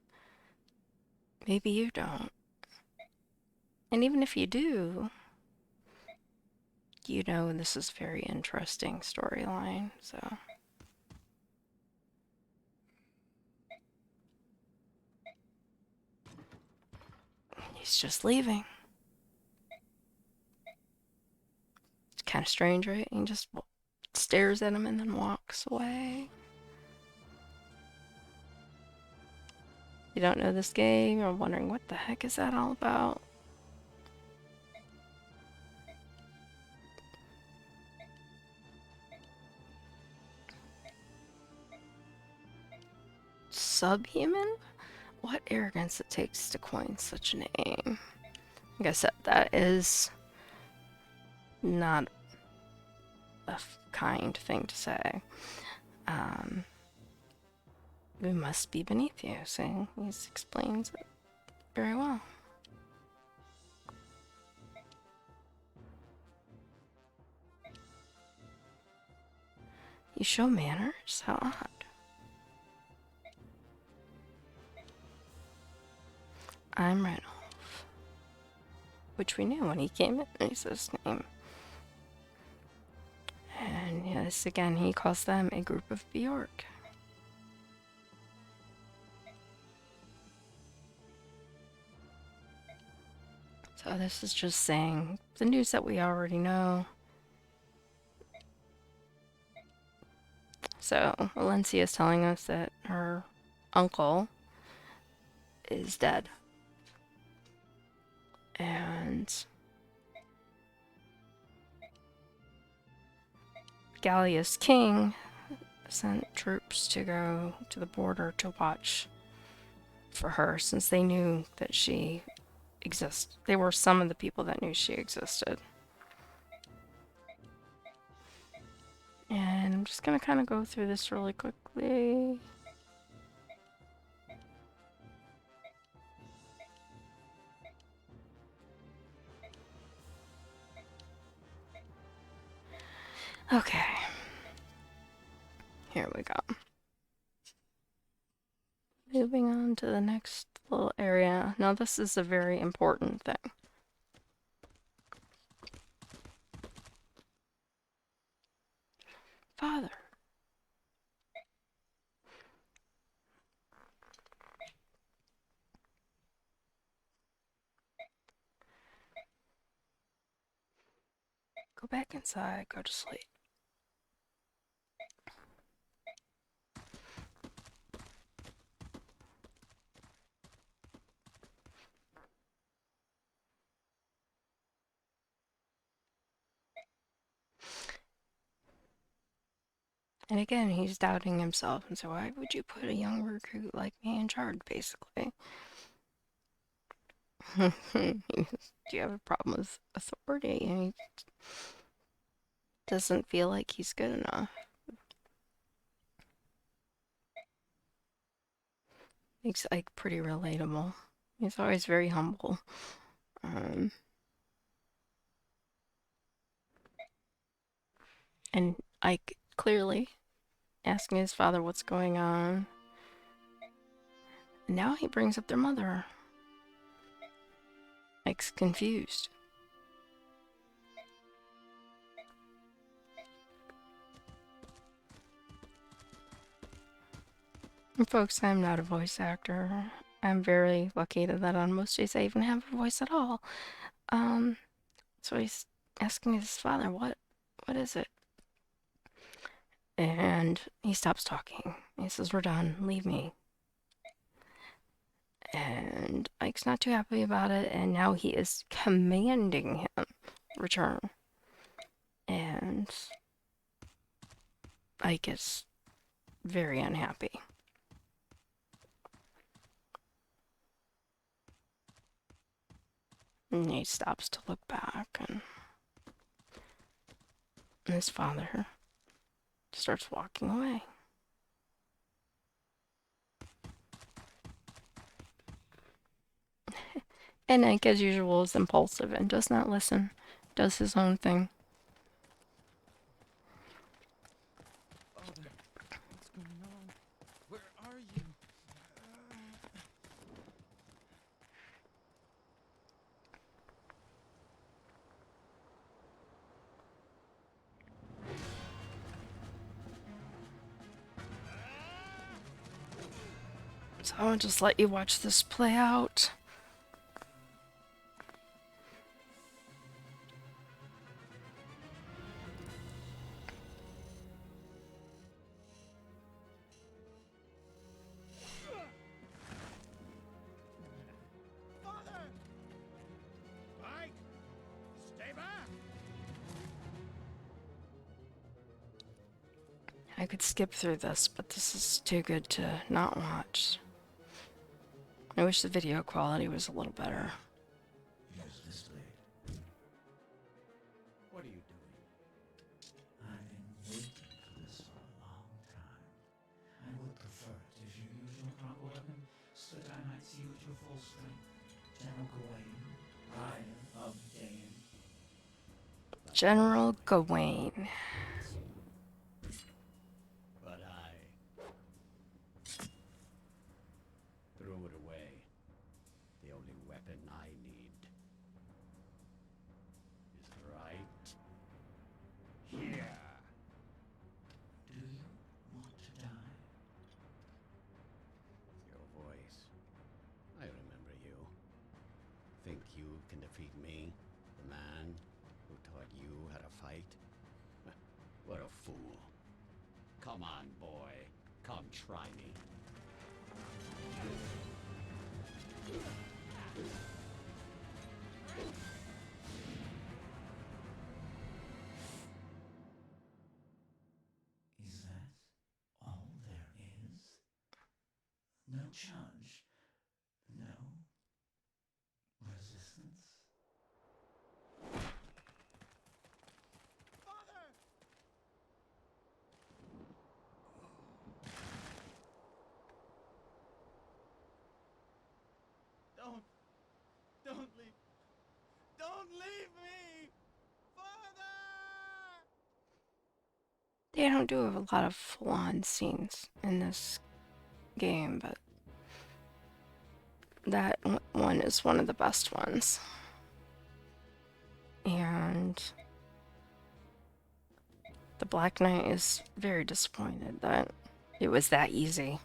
maybe you don't. And even if you do, you know this is a very interesting storyline, so. He's just leaving. It's kind of strange, right? He just stares at him and then walks away. You don't know this game, you're wondering what the heck is that all about? Subhuman? What arrogance it takes to coin such a name. Like I said, that is not a kind thing to say. We must be beneath you, so he explains it very well. You show manners? How odd. I'm Ranulph. Which we knew when he came in, he said his name. And yes, again, he calls them a group of Bjork. So this is just saying the news that we already know. So Valencia is telling us that her uncle is dead. And Gallius King sent troops to go to the border to watch for her, since they knew that she existed. They were some of the people that knew she existed. And I'm just gonna kind of go through this really quickly. Okay. Here we go. Moving on to the next little area. Now this is a very important thing. Father. Go back inside, go to sleep. And again, he's doubting himself, and so why would you put a young recruit like me in charge, basically? Do you have a problem with authority? And he doesn't feel like he's good enough. He's like pretty relatable. He's always very humble. And like clearly asking his father what's going on. And now he brings up their mother. Like confused. Folks, I'm not a voice actor. I'm very lucky that on most days I even have a voice at all. Um, so he's asking his father, what is it? And he stops talking. He says, "We're done. Leave me." And Ike's not too happy about it, and now he is commanding him return. And Ike is very unhappy. And he stops to look back, and his father starts walking away. And Ike, as usual, is impulsive and does not listen, does his own thing. Father, what's going on? Where are you? So I'll just let you watch this play out. Father! Mike! Stay back! I could skip through this, but this is too good to not watch. I wish the video quality was a little better. Here's this blade. What are you doing? I've been waiting for this for a long time. I would prefer it if you use your proper weapon, so that I might see you at your full strength. General Gawain, Ryan of Dane. General Gawain. But I threw it away. The only weapon I need is right here. Do you want to die? Your voice. I remember you. Think you can defeat me? The man who taught you how to fight? What a fool. Come on, boy. Come try me. Is that all there is? No challenge? No resistance? Father! Don't leave. Don't leave me! Father! They don't do a lot of full-on scenes in this game, but that one is one of the best ones. And the Black Knight is very disappointed that it was that easy.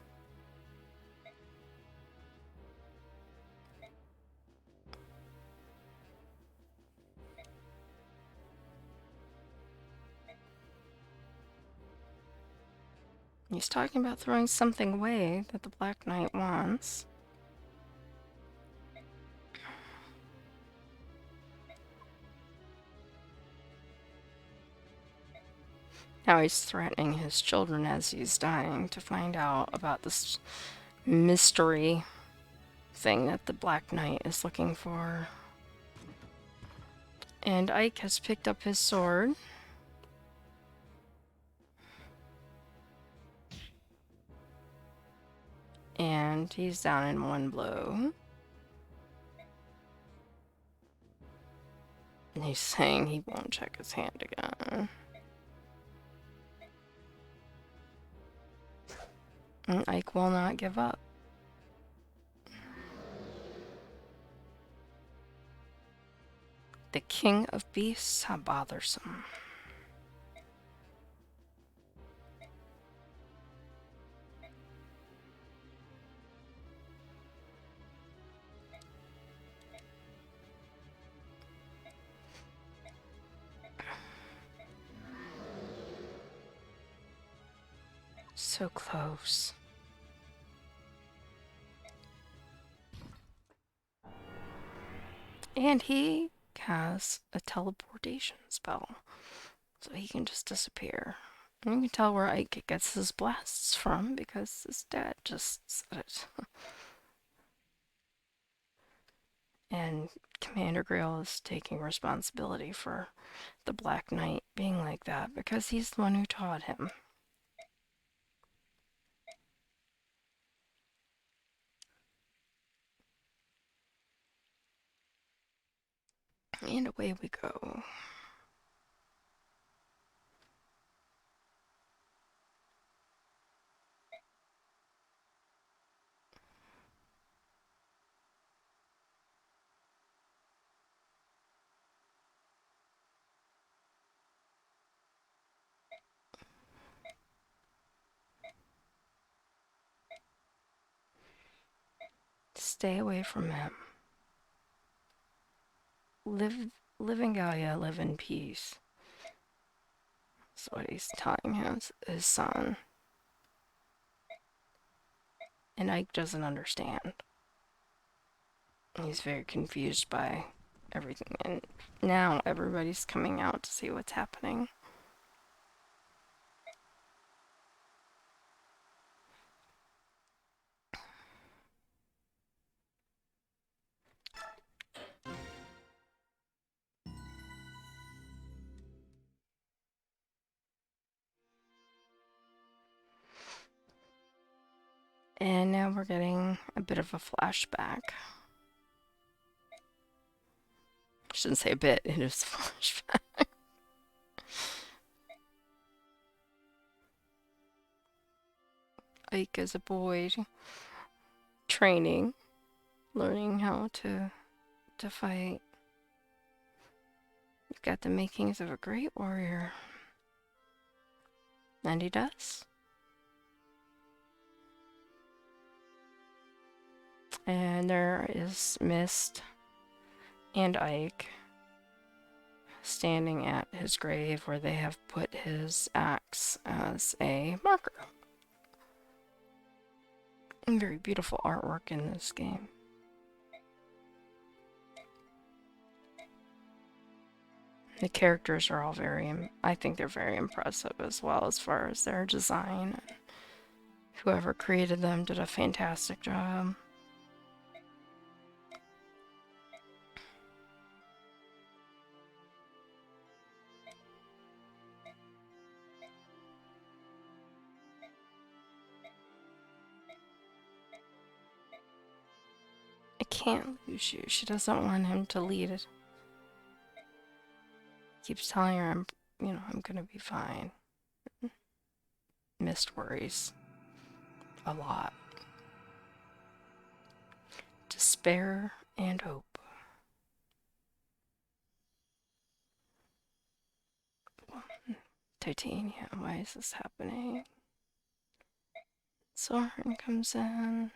He's talking about throwing something away that the Black Knight wants. Now he's threatening his children as he's dying to find out about this mystery thing that the Black Knight is looking for. And Ike has picked up his sword. And he's down in one blow. And he's saying he won't check his hand again. And Ike will not give up. The king of beasts, how bothersome. So close. And he has a teleportation spell, so he can just disappear. And you can tell where Ike gets his blasts from because his dad just said it. And Commander Grail is taking responsibility for the Black Knight being like that because he's the one who taught him. And away we go. Stay away from him. Live in Gaia, live in peace. That's what he's telling his son. And Ike doesn't understand. He's very confused by everything. And now everybody's coming out to see what's happening. And now we're getting a bit of a flashback. I shouldn't say a bit, it is a flashback. Ike as a boy training, learning how to fight. You've got the makings of a great warrior. And he does. And there is Mist and Ike standing at his grave where they have put his axe as a marker. And very beautiful artwork in this game. The characters are all I think they're very impressive as well as far as their design. Whoever created them did a fantastic job. I can't lose you. She doesn't want him to lead it. Keeps telling her I'm gonna be fine. Mist worries a lot. Despair and hope. Titania, why is this happening? Soren comes in.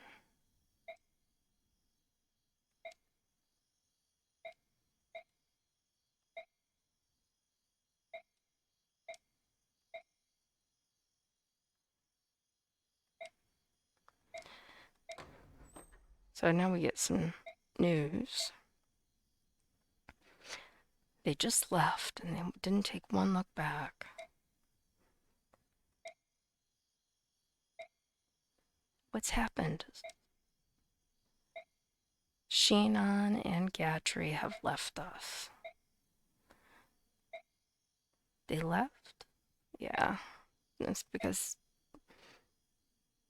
So now we get some news. They just left and they didn't take one look back. What's happened? Shinon and Gatry have left us. They left? Yeah. That's because,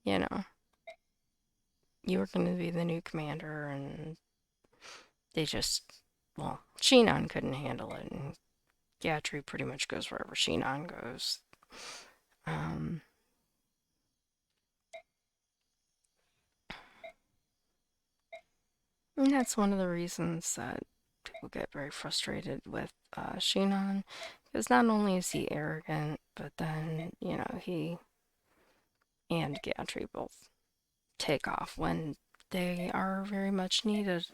you know, you were going to be the new commander and they just, well, Shinon couldn't handle it and Gatry pretty much goes wherever Shinon goes. And that's one of the reasons that people get very frustrated with Shinon, because not only is he arrogant, but then, he and Gatry both take off when they are very much needed.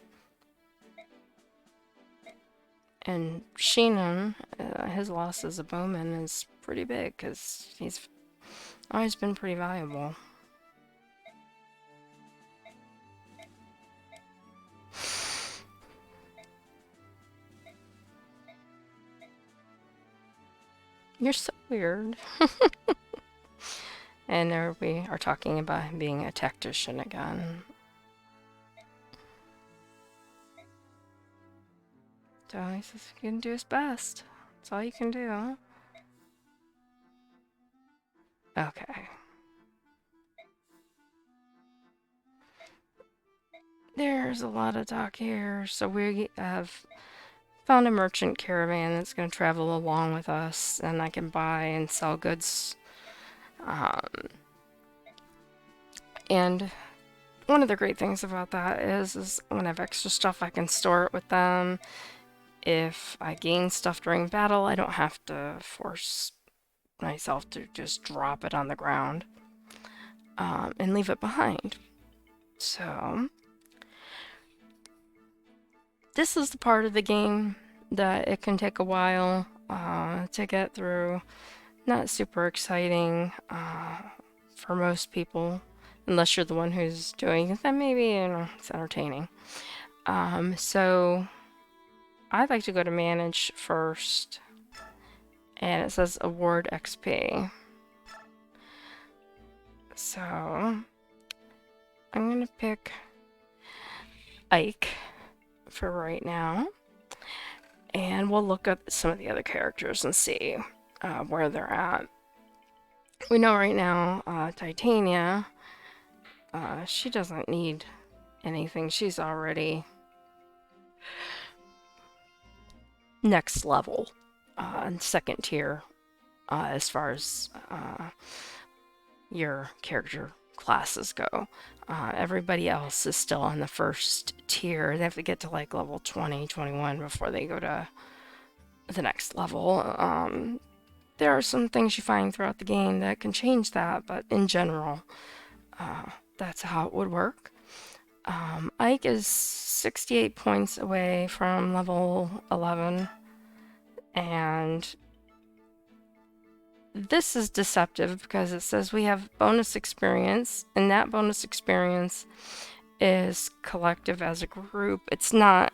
And Shinon, his loss as a bowman is pretty big, because Always been pretty valuable. You're so weird. And there we are talking about him being a tactician again. So he says he can do his best. That's all you can do. Okay. There's a lot of talk here. So we have found a merchant caravan that's going to travel along with us, and I can buy and sell goods. And one of the great things about that is when I have extra stuff, I can store it with them. If I gain stuff during battle, I don't have to force myself to just drop it on the ground and leave it behind. So, this is the part of the game that it can take a while to get through. Not super exciting for most people, unless you're the one who's doing it, then maybe, it's entertaining. So, I'd like to go to manage first, and it says award XP. So, I'm gonna pick Ike for right now, and we'll look at some of the other characters and see where they're at. We know right now Titania, she doesn't need anything. She's already next level, second tier, as far as your character classes go. Everybody else is still on the first tier. They have to get to like level 20, 21 before they go to the next level. There are some things you find throughout the game that can change that, but in general, that's how it would work. Ike is 68 points away from level 11, and this is deceptive because it says we have bonus experience, and that bonus experience is collective as a group. It's not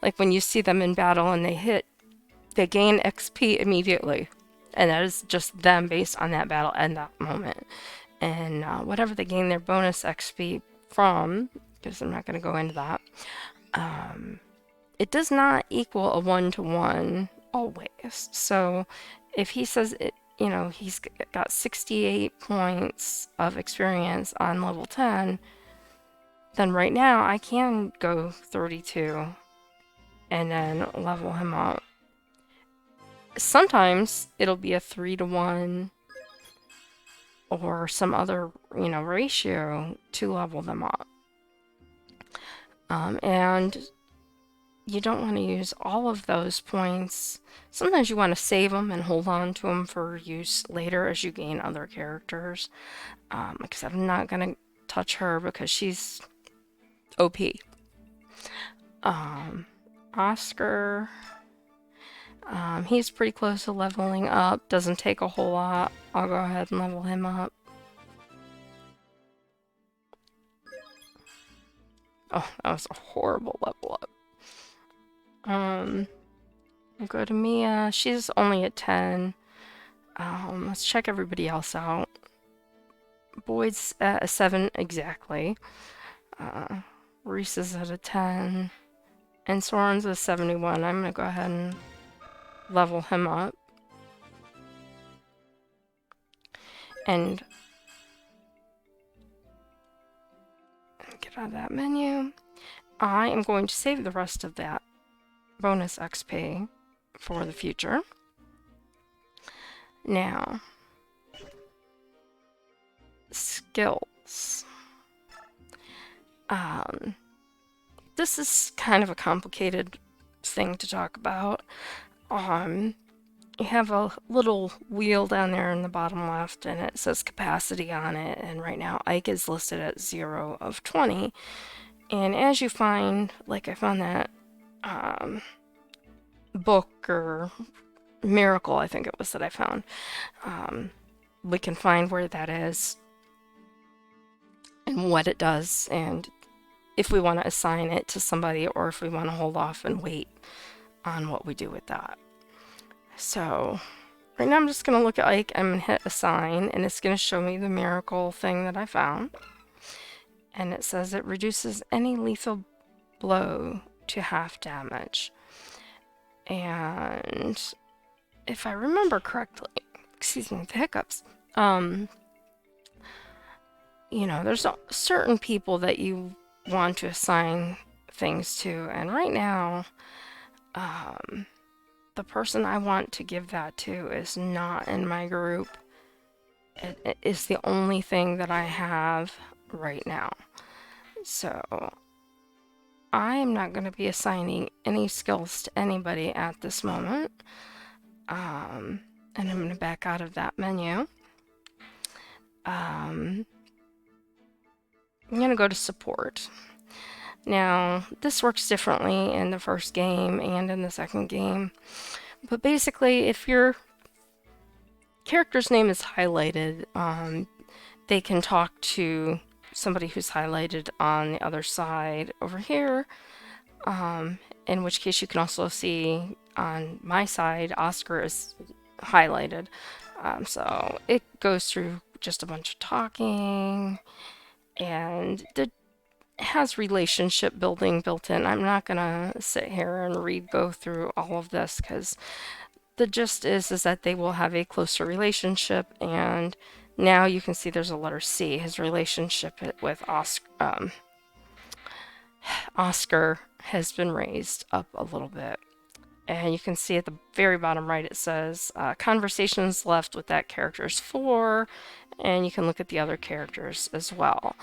like when you see them in battle and they gain XP immediately, and that is just them based on that battle and that moment. And whatever they gain their bonus XP from, because I'm not going to go into that, it does not equal a 1-to-1 always. So if he says it, he's got 68 points of experience on level 10, then right now I can go 32 and then level him up. Sometimes it'll be a 3-to-1 or some other, ratio to level them up. And you don't want to use all of those points. Sometimes you want to save them and hold on to them for use later as you gain other characters. Like I said, I'm not going to touch her because she's OP. Oscar, he's pretty close to leveling up. Doesn't take a whole lot. I'll go ahead and level him up. Oh, that was a horrible level up. We'll go to Mia. She's only at 10. Let's check everybody else out. Boyd's at a 7 exactly. Reese is at a 10. And Soren's a 71. I'm gonna go ahead and level him up. And get out of that menu. I am going to save the rest of that bonus XP for the future. Now, skills. This is kind of a complicated thing to talk about. You have a little wheel down there in the bottom left, and it says capacity on it, and right now Ike is listed at 0 of 20. And as you find, like I found that book or miracle, I think it was, that I found. we can find where that is and what it does, and if we want to assign it to somebody or if we want to hold off and wait on what we do with that. So right now I'm just going to look at Ike. I'm going to hit assign, and it's going to show me the miracle thing that I found. And it says it reduces any lethal blow to half damage. And if I remember correctly, excuse me, the hiccups, you know, there's certain people that you want to assign things to, and right now, the person I want to give that to is not in my group. It is the only thing that I have right now. So I am not going to be assigning any skills to anybody at this moment. And I'm going to back out of that menu. I'm going to go to support. Now, this works differently in the first game and in the second game. But basically, if your character's name is highlighted, they can talk to somebody who's highlighted on the other side over here. In which case you can also see on my side, Oscar is highlighted. So it goes through just a bunch of talking, and it has relationship building built in. I'm not gonna sit here and go through all of this because the gist is that they will have a closer relationship, and now you can see there's a letter C. His relationship with Oscar has been raised up a little bit. And you can see at the very bottom right it says conversations left with that character is 4, and you can look at the other characters as well.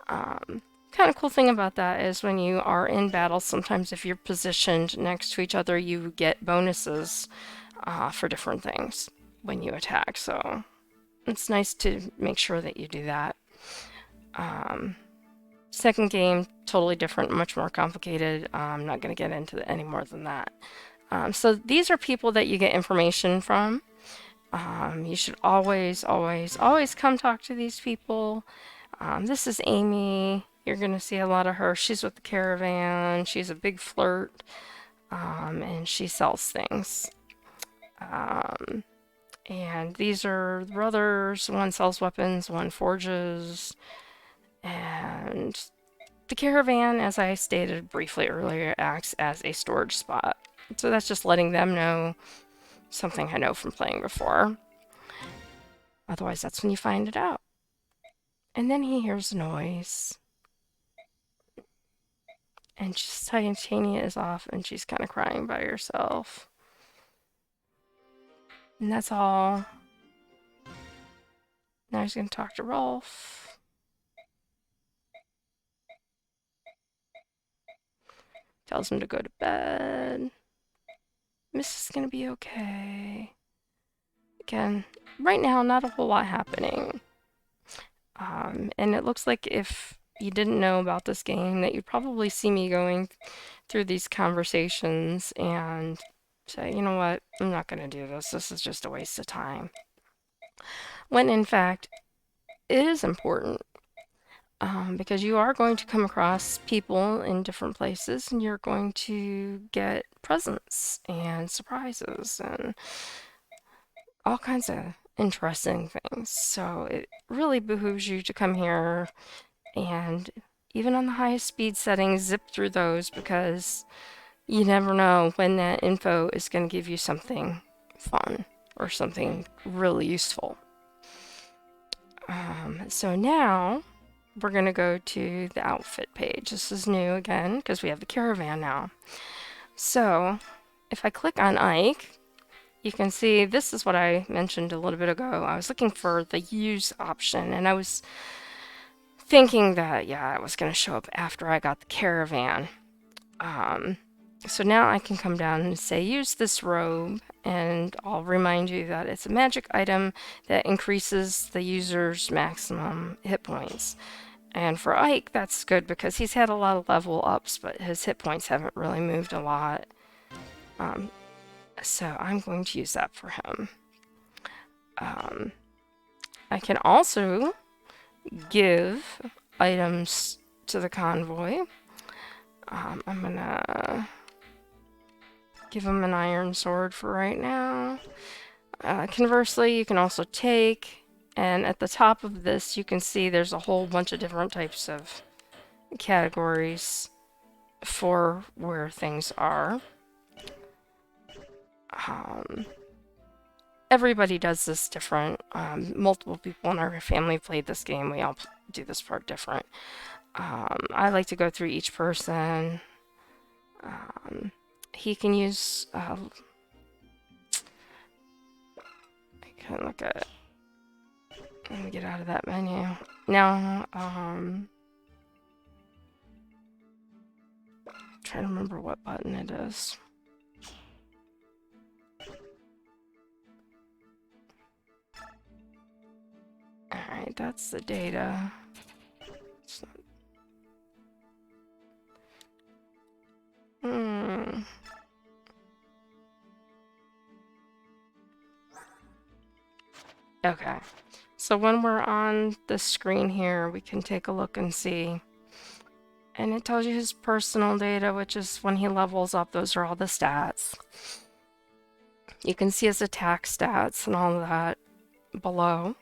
Kind of cool thing about that is when you are in battle, sometimes if you're positioned next to each other, you get bonuses for different things when you attack. So it's nice to make sure that you do that. Second game, totally different, much more complicated. I'm not going to get into any more than that. So these are people that you get information from. You should always, always, always come talk to these people. This is Amy. You're going to see a lot of her. She's with the caravan. She's a big flirt, and she sells things. And these are the brothers. One sells weapons, one forges. And the caravan, as I stated briefly earlier, acts as a storage spot. So that's just letting them know something I know from playing before. Otherwise, that's when you find it out. And then he hears noise. And Titania is off, and she's kind of crying by herself. And that's all. Now he's going to talk to Rolf. Tells him to go to bed. Miss is going to be okay. Again, right now, not a whole lot happening. And it looks like if you didn't know about this game, that you'd probably see me going through these conversations and say, you know what, I'm not going to do this. This is just a waste of time. When in fact, it is important. Because you are going to come across people in different places, and you're going to get presents and surprises and all kinds of interesting things. So it really behooves you to come here and, even on the highest speed settings, zip through those, because you never know when that info is going to give you something fun or something really useful. So now we're going to go to the outfit page. This is new again because we have the caravan now. So if I click on Ike, you can see this is what I mentioned a little bit ago. I was looking for the use option, and I was thinking that, yeah, it was going to show up after I got the caravan. So now I can come down and say use this robe, and I'll remind you that it's a magic item that increases the user's maximum hit points. And for Ike, that's good because he's had a lot of level ups, but his hit points haven't really moved a lot. So I'm going to use that for him. I can also give items to the convoy. I'm gonna give him an iron sword for right now. Conversely, you can also take, and at the top of this, you can see there's a whole bunch of different types of categories for where things are. Um, Everybody does this different. Multiple people in our family played this game. We all do this part different. I like to go through each person. He can use. I can look at. Let me get out of that menu. Now, trying to remember what button it is. Alright, that's the data. It's not, Okay. So when we're on the screen here, we can take a look and see. And it tells you his personal data, which is when he levels up, those are all the stats. You can see his attack stats and all of that below.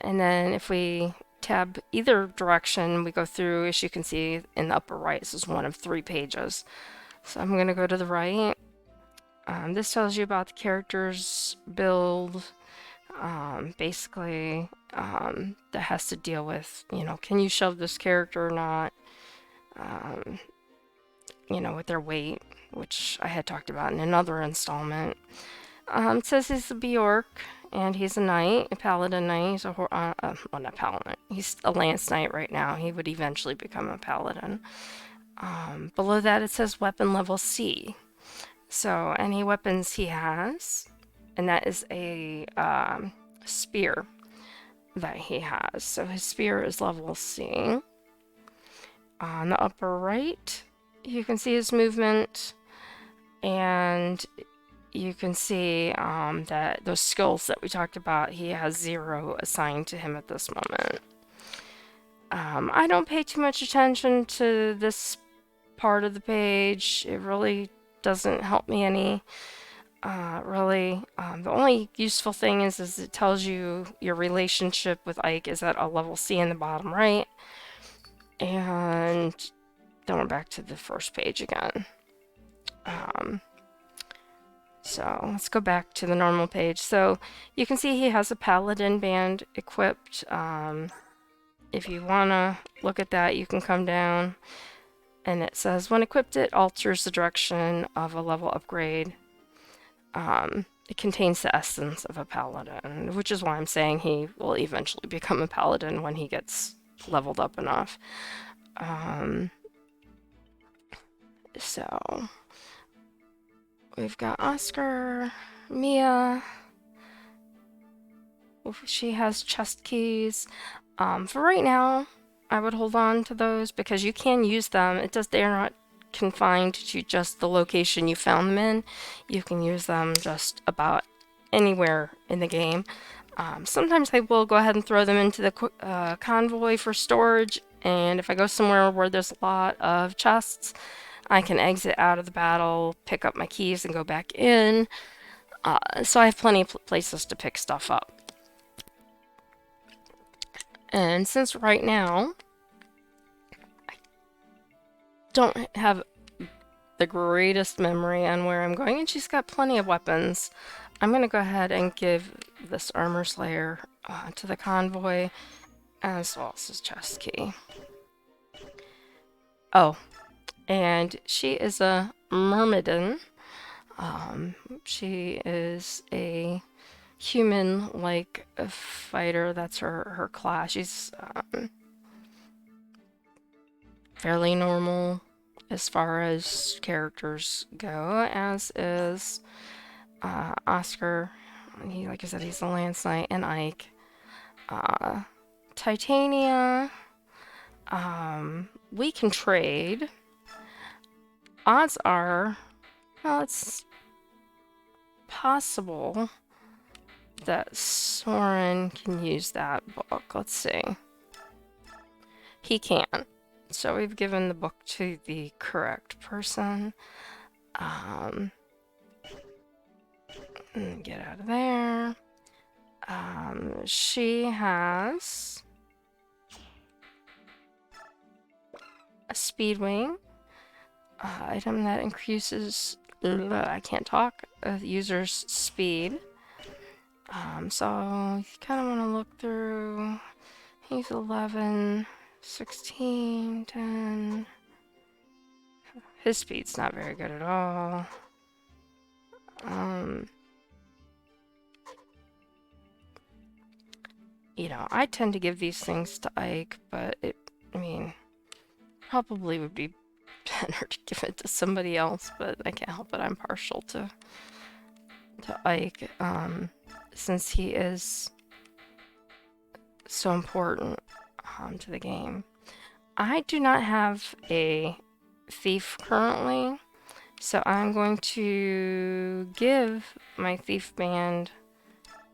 And then if we tab either direction, we go through, as you can see in the upper right, this is one of 3 pages. So I'm going to go to the right. This tells you about the character's build, basically, that has to deal with, can you shove this character or not, with their weight, which I had talked about in another installment. It says he's a Bjork, and he's a knight, a paladin knight. He's a well, not paladin. He's a lance knight right now. He would eventually become a paladin. Below that, it says weapon level C. So any weapons he has, and that is a spear that he has. So his spear is level C. On the upper right, you can see his movement, and you can see that those skills that we talked about, he has 0 assigned to him at this moment. I don't pay too much attention to this part of the page. It really doesn't help me any. Really, the only useful thing is it tells you your relationship with Ike is at a level C in the bottom right. And then we're back to the first page again. So let's go back to the normal page. So you can see he has a paladin band equipped. If you want to look at that, you can come down, and it says when equipped, it alters the direction of a level upgrade. It contains the essence of a paladin, which is why I'm saying he will eventually become a paladin when he gets leveled up enough. So we've got Oscar, Mia. She has chest keys. For right now, I would hold on to those because you can use them. They're not confined to just the location you found them in. You can use them just about anywhere in the game. Sometimes I will go ahead and throw them into the convoy for storage, and if I go somewhere where there's a lot of chests, I can exit out of the battle, pick up my keys, and go back in. So I have plenty of places to pick stuff up. And since right now I don't have the greatest memory on where I'm going, and she's got plenty of weapons, I'm going to go ahead and give this armor slayer to the convoy, as well as his chest key. Oh, and she is a myrmidon. She is a human-like fighter. That's her class. She's fairly normal as far as characters go, as is Oscar. Like I said, he's a lance knight, and Ike. Titania. We can trade. Odds are, well, it's possible that Soren can use that book. Let's see. He can. So we've given the book to the correct person. Get out of there. She has a speed wing item that increases, I can't talk, a user's speed. So you kind of want to look through. He's 11, 16, 10. His speed's not very good at all. You know, I tend to give these things to Ike, but I mean, probably would be better to give it to somebody else, but I can't help it. I'm partial to Ike, since he is so important to the game. I do not have a thief currently, so I'm going to give my thief band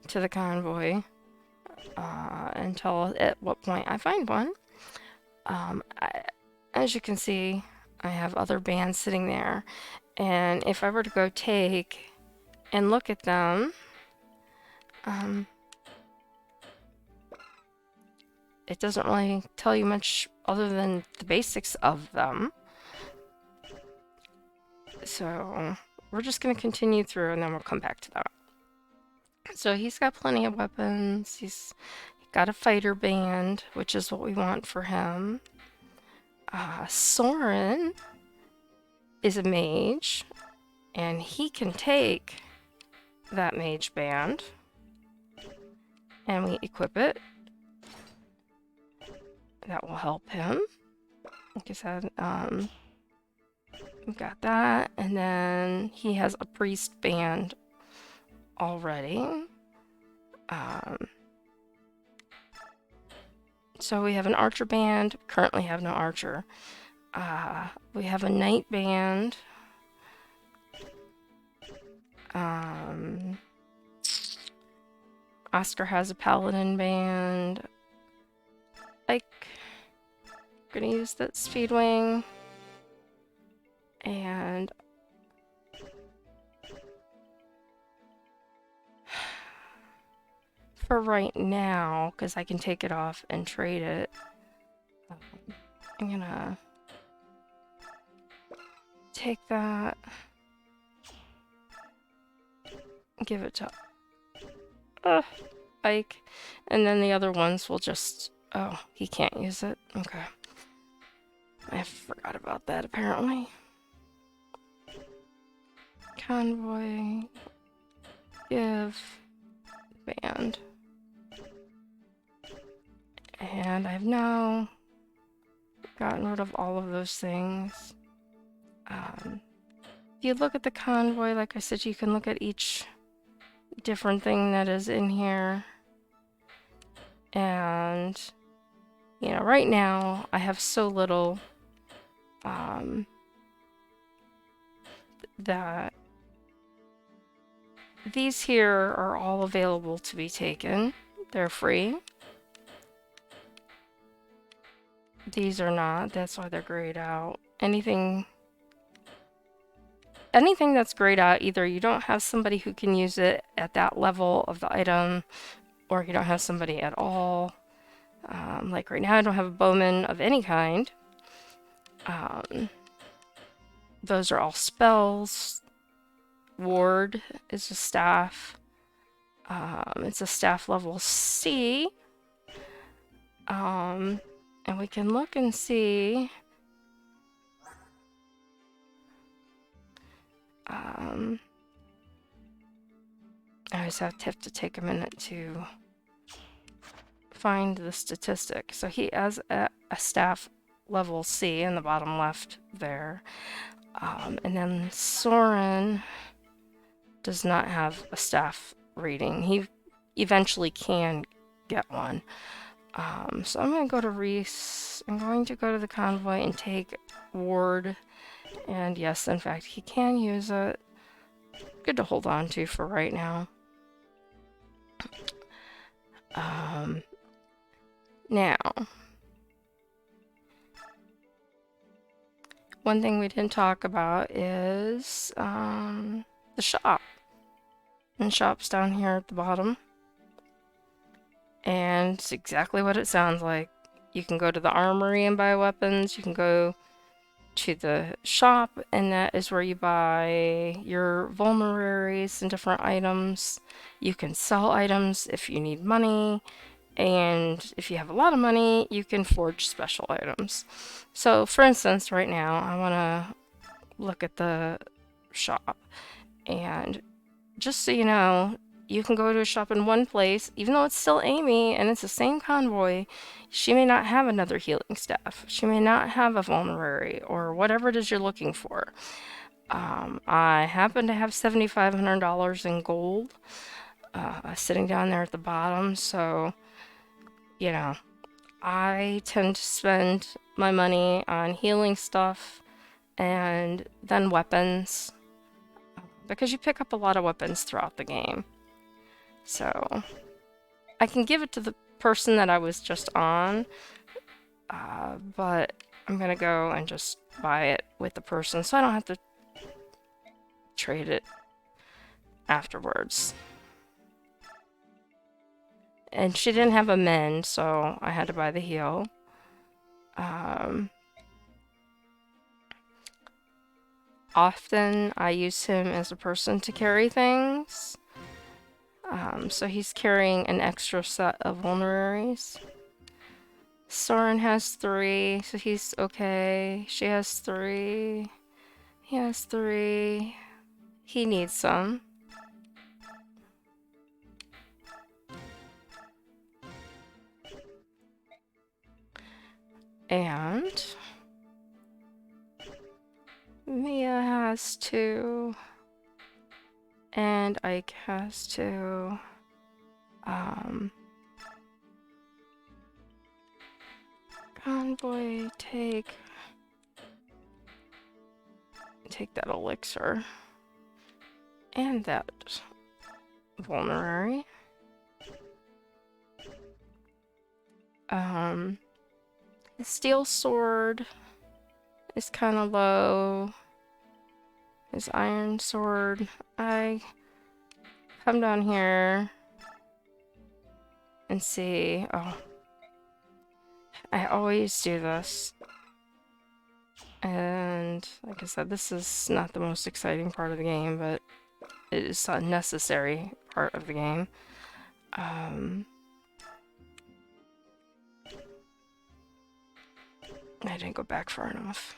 to the convoy until at what point I find one. As you can see, I have other bands sitting there, and if I were to go take and look at them, it doesn't really tell you much other than the basics of them. So we're just going to continue through and then we'll come back to that. So he's got plenty of weapons. He's got a fighter band, which is what we want for him. Soren is a mage, and he can take that mage band, and we equip it. That will help him. Like I said, we got that, and then he has a priest band already. So we have an archer band. Currently have no archer. We have a knight band. Oscar has a paladin band. Like, I'm gonna use that speed wing. And for right now, because I can take it off and trade it, I'm gonna take that, give it to Ike, and then the other ones will just, oh, he can't use it. Okay. I forgot about that apparently. Convoy, give, band. And I've now gotten rid of all of those things. If you look at the convoy, like I said, you can look at each different thing that is in here. And, you know, right now I have so little that these here are all available to be taken. They're free. These are not. That's why they're grayed out. Anything that's grayed out, either you don't have somebody who can use it at that level of the item, or you don't have somebody at all. Like right now I don't have a bowman of any kind. Those are all spells. Ward is a staff. It's a staff level C. And we can look and see. I just have to take a minute to find the statistic. So he has a staff level C in the bottom left there. And then Soren does not have a staff rating. He eventually can get one. So I'm going to go to Reese. I'm going to go to the convoy and take Ward. And yes, in fact, he can use it. Good to hold on to for right now. Um, Now, one thing we didn't talk about is the shop. And shop's down here at the bottom. And it's exactly what it sounds like. You can go to the armory and buy weapons. You can go to the shop, and that is where you buy your vulneraries and different items. You can sell items if you need money. And if you have a lot of money, you can forge special items. So, for instance, right now, I want to look at the shop. And just so you know, you can go to a shop in one place, even though it's still Amy and it's the same convoy, she may not have another healing staff. She may not have a vulnerary or whatever it is you're looking for. I happen to have $7,500 in gold sitting down there at the bottom, so, you know, I tend to spend my money on healing stuff and then weapons because you pick up a lot of weapons throughout the game. So I can give it to the person that I was just on, but I'm gonna go and just buy it with the person so I don't have to trade it afterwards. And she didn't have a mend, so I had to buy the heal. Often I use him as a person to carry things. So he's carrying an extra set of vulneraries. Soren has 3, so he's okay. She has 3. He has 3. He needs some. And Mia has 2. And Ike has 2. Convoy, take that elixir. And that vulnerary. His steel sword is kind of low. His iron sword, I come down here and see. Oh, I always do this. And like I said, this is not the most exciting part of the game, but it is a necessary part of the game. I didn't go back far enough.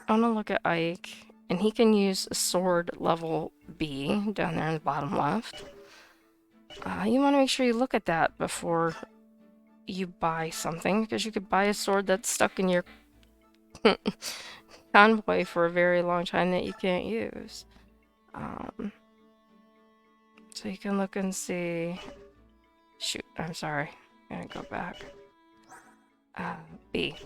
I want to look at Ike, and he can use a sword level B down there in the bottom left. You want to make sure you look at that before you buy something, because you could buy a sword that's stuck in your convoy for a very long time that you can't use. So you can look and see. Shoot, I'm sorry. I'm gonna go back. B.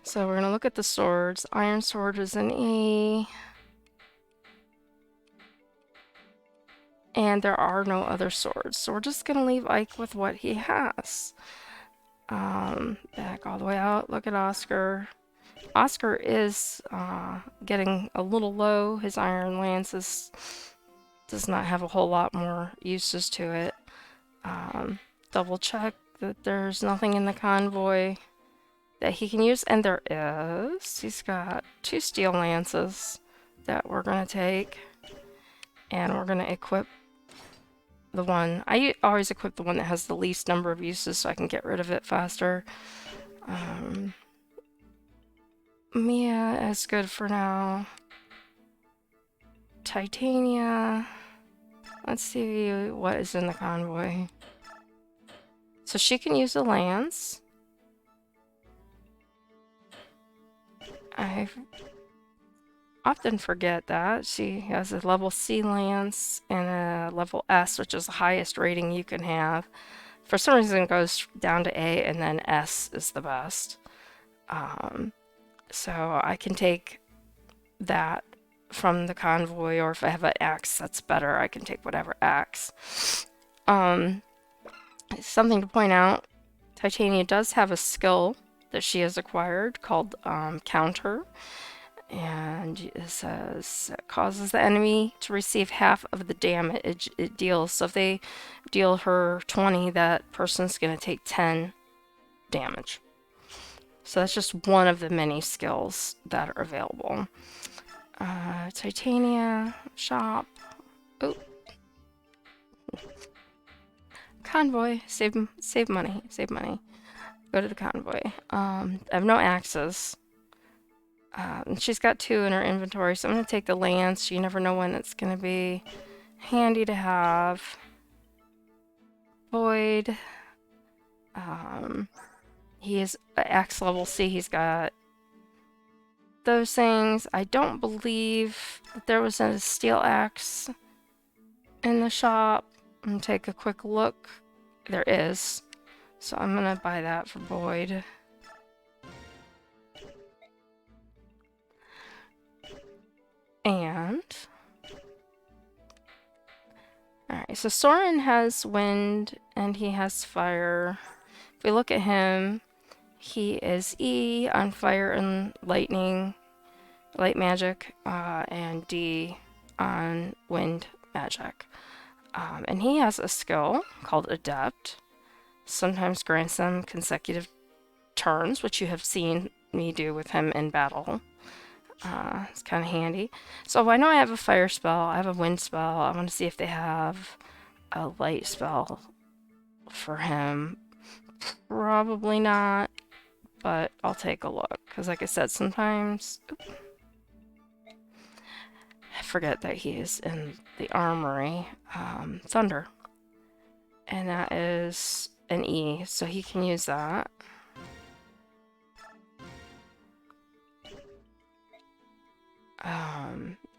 So we're gonna look at the swords. Iron sword is an E. And there are no other swords. So we're just gonna leave Ike with what he has. Back all the way out. Look at Oscar. Oscar is getting a little low. His iron lance does not have a whole lot more uses to it. Double check that there's nothing in the convoy that he can use, and there is. He's got 2 steel lances that we're gonna take, and we're gonna equip the one. I always equip the one that has the least number of uses so I can get rid of it faster. Mia is good for now. Titania. Let's see what is in the convoy. So she can use a lance. I often forget that. She has a level C lance and a level S, which is the highest rating you can have. For some reason it goes down to A and then S is the best. So I can take that from the convoy, or if I have an axe that's better, I can take whatever axe. Um, Something to point out, Titania does have a skill that she has acquired called Counter, and it says it causes the enemy to receive half of the damage it deals. So if they deal her 20, that person's going to take 10 damage. So that's just one of the many skills that are available. Titania, shop. Oh, convoy. Save money. Save money. Go to the convoy. I have no axes. She's got 2 in her inventory, so I'm going to take the lance. You never know when it's going to be handy to have. Void. He is axe level C. He's got those things. I don't believe that there was a steel axe in the shop. I'm going to take a quick look. There is. So I'm going to buy that for Boyd. And alright, so Soren has wind and he has fire. If we look at him, he is E on fire and lightning, light magic, and D on wind magic. And he has a skill called Adept. Sometimes grants them consecutive turns, which you have seen me do with him in battle. It's kind of handy. So I know I have a fire spell, I have a wind spell. I want to see if they have a light spell for him. Probably not, but I'll take a look. Because like I said, sometimes I forget that he is in the armory. Thunder. And that is an E, so he can use that.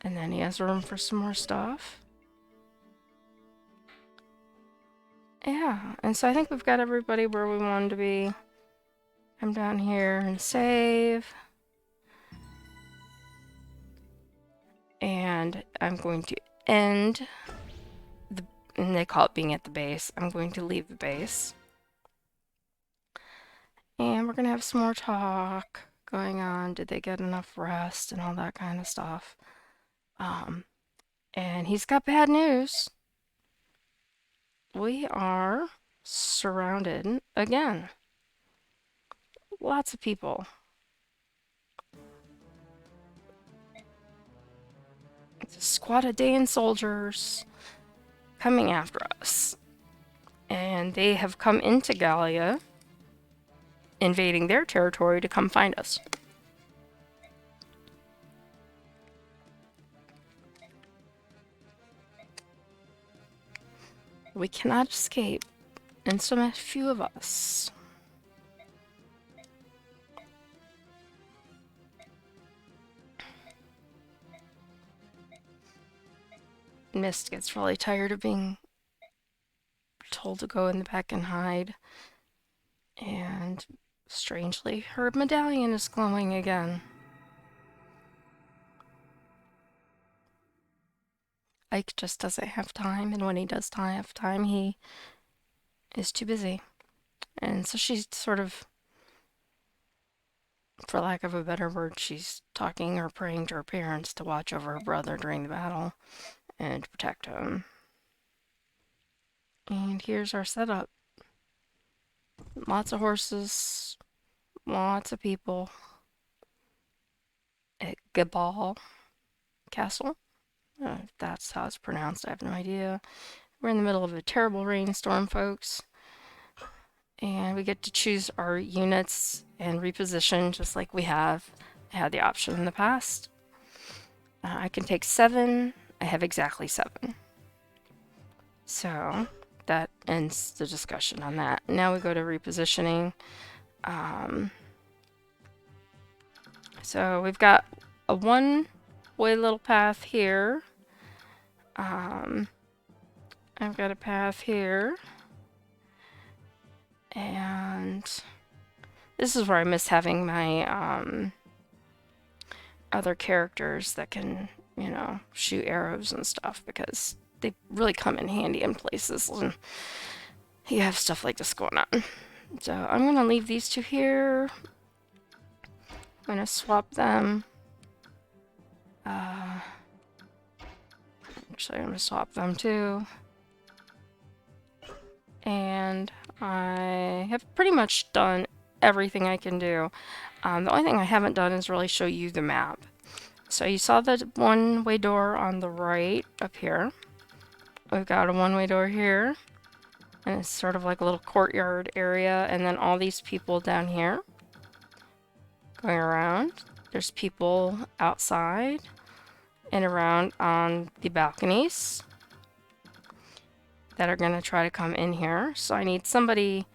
And then he has room for some more stuff. Yeah, and so I think we've got everybody where we wanted to be. I'm down here and save. And I'm going to end the, and they call it being at the base. I'm going to leave the base. And we're gonna have some more talk going on. Did they get enough rest and all that kind of stuff? And he's got bad news. We are surrounded again. Lots of people. It's a squad of Daean soldiers coming after us. And they have come into Gallia, invading their territory to come find us. We cannot escape, and so few of us. Mist gets really tired of being told to go in the back and hide. And strangely, her medallion is glowing again. Ike just doesn't have time, and when he does have time, he is too busy. And so she's sort of, for lack of a better word, she's talking or praying to her parents to watch over her brother during the battle and to protect him. And here's our setup. Lots of horses, lots of people at Gabal Castle. If that's how it's pronounced, I have no idea. We're in the middle of a terrible rainstorm, folks. And we get to choose our units and reposition just like we have had the option in the past. I can take 7. I have exactly 7. So that ends the discussion on that. Now we go to repositioning. So we've got a one-way little path here. I've got a path here. And this is where I miss having my other characters that can you know, shoot arrows and stuff because they really come in handy in places when you have stuff like this going on. So I'm going to leave these two here. I'm going to swap them. Actually, I'm going to swap them too. And I have pretty much done everything I can do. The only thing I haven't done is really show you the map. So you saw the one-way door on the right up here. We've got a one-way door here. And it's sort of like a little courtyard area. And then all these people down here going around. There's people outside and around on the balconies that are going to try to come in here. So I need somebody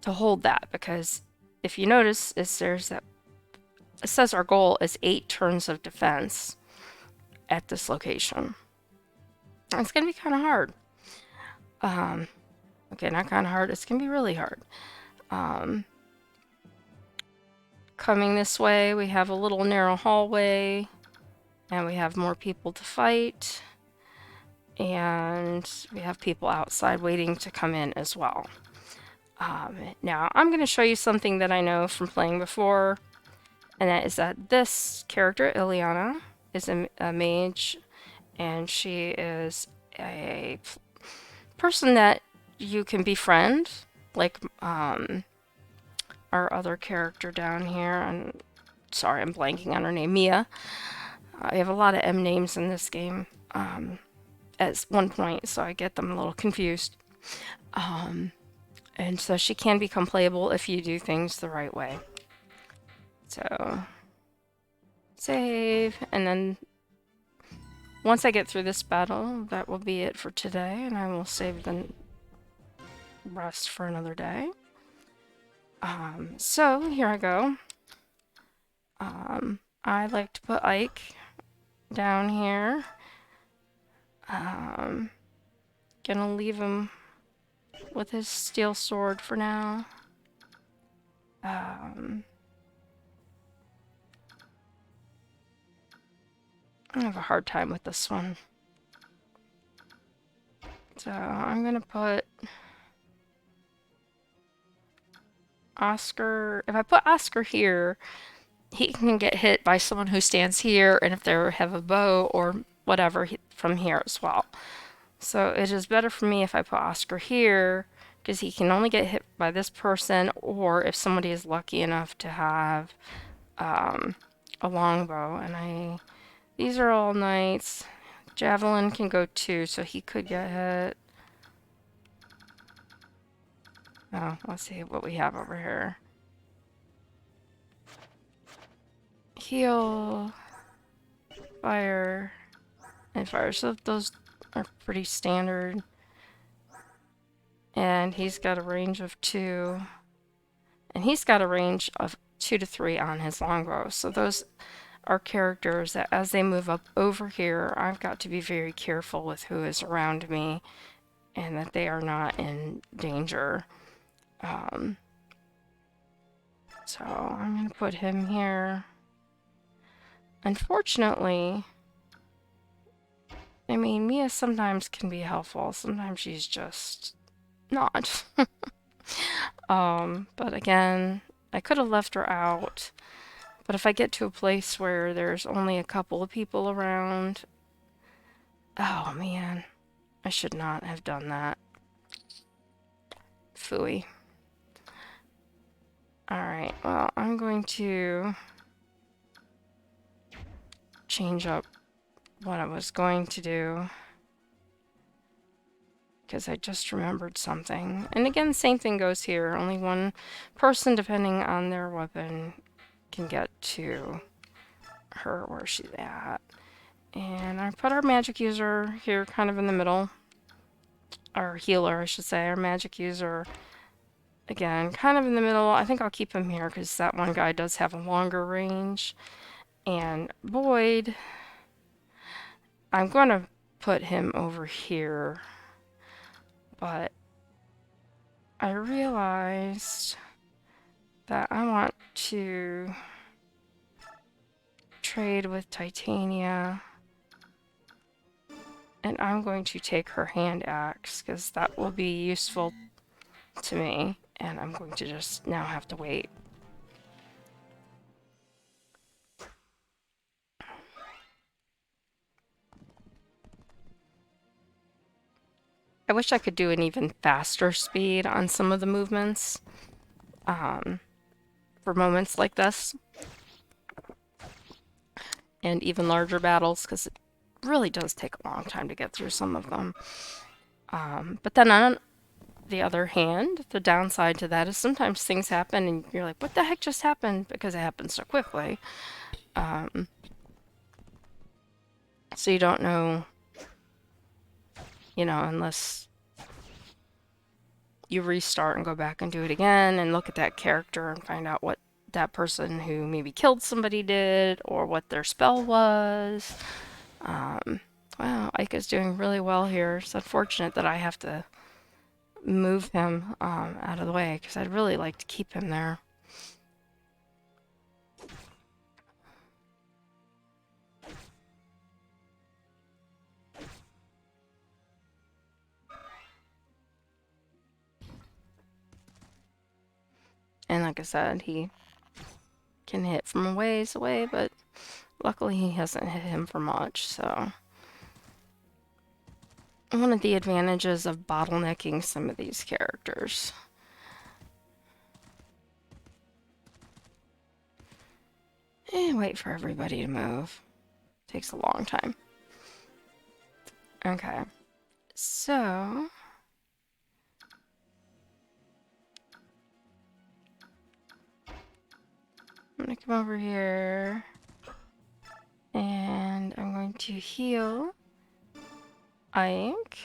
to hold that, because if you notice, there's that, it says our goal is 8 turns of defense at this location. It's going to be kind of hard. Okay, not kind of hard. It's going to be really hard. Coming this way, we have a little narrow hallway, and we have more people to fight. And we have people outside waiting to come in as well. Now, I'm going to show you something that I know from playing before, and that is that this character, Ileana, is a mage, and she is a person that you can befriend, like our other character down here. And sorry, I'm blanking on her name, Mia. I have a lot of M names in this game at one point, so I get them a little confused. And so she can become playable if you do things the right way. So, save, and then once I get through this battle, that will be it for today, and I will save the rest for another day. So, here I go. I like to put Ike down here. Gonna leave him with his steel sword for now. I have a hard time with this one. So I'm gonna put Oscar. If I put Oscar here, he can get hit by someone who stands here, and if they have a bow or whatever from here as well. So it is better for me if I put Oscar here, because he can only get hit by this person, or if somebody is lucky enough to have a longbow. And these are all knights. Javelin can go too, so he could get hit. Oh, let's see what we have over here. Heal, fire, and fire. So those are pretty standard. And he's got a range of 2. And he's got a range of 2 to 3 on his longbow. So those are characters that as they move up over here, I've got to be very careful with who is around me and that they are not in danger. So I'm going to put him here. Unfortunately, I mean, Mia sometimes can be helpful. Sometimes she's just not. But again, I could have left her out. But if I get to a place where there's only a couple of people around, oh man, I should not have done that. Phooey. Alright, well, I'm going to change up what I was going to do, because I just remembered something. And again, same thing goes here. Only one person, depending on their weapon, can get to her where she's at. And I put our magic user here kind of in the middle. Our healer, I should say. Our magic user, again, kind of in the middle. I think I'll keep him here because that one guy does have a longer range. And Boyd, I'm going to put him over here. But I realized that I want to trade with Titania And I'm going to take her hand axe because that will be useful to me. And I'm going to just now have to wait. I wish I could do an even faster speed on some of the movements for moments like this and even larger battles because it really does take a long time to get through some of them. But then on the other hand, the downside to that is sometimes things happen and you're like, what the heck just happened? Because it happens so quickly. So you don't know, unless you restart and go back and do it again and look at that character and find out what that person who maybe killed somebody did or what their spell was. Wow, Ike is doing really well here. It's unfortunate that I have to move him out of the way because I'd really like to keep him there. And like I said, he can hit from a ways away, but luckily he hasn't hit him for much, so. One of the advantages of bottlenecking some of these characters. And wait for everybody to move. Takes a long time. Okay. So, I'm gonna come over here and I'm going to heal Ike.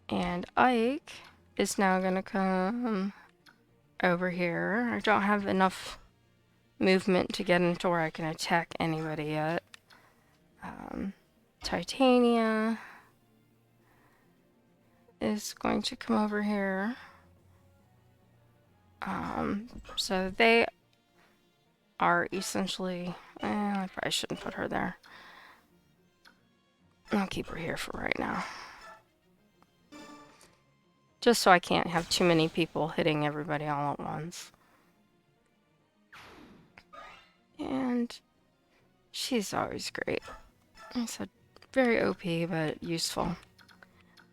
And Ike is now gonna come over here. I don't have enough movement to get into where I can attack anybody yet. Titania is going to come over here. So they are essentially... I probably shouldn't put her there. I'll keep her here for right now. Just so I can't have too many people hitting everybody all at once. And she's always great. So very OP, but useful.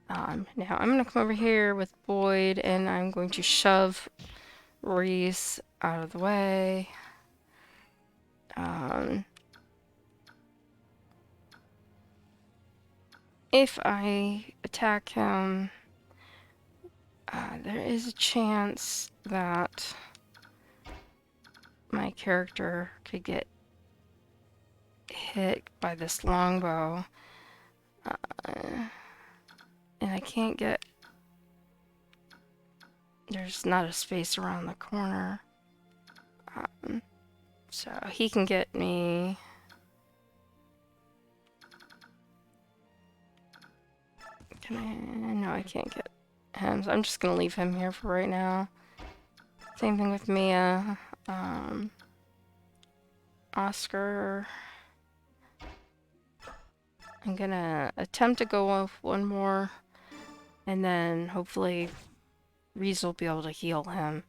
Now I'm going to come over here with Boyd, and I'm going to shove Reese out of the way. If I attack him, there is a chance that my character could get hit by this longbow. And I can't get... There's not a space around the corner. So he can get me... Can I... No, I can't get him. So I'm just gonna leave him here for right now. Same thing with Mia. Oscar. I'm gonna attempt to go off one more. And then hopefully Reese will be able to heal him.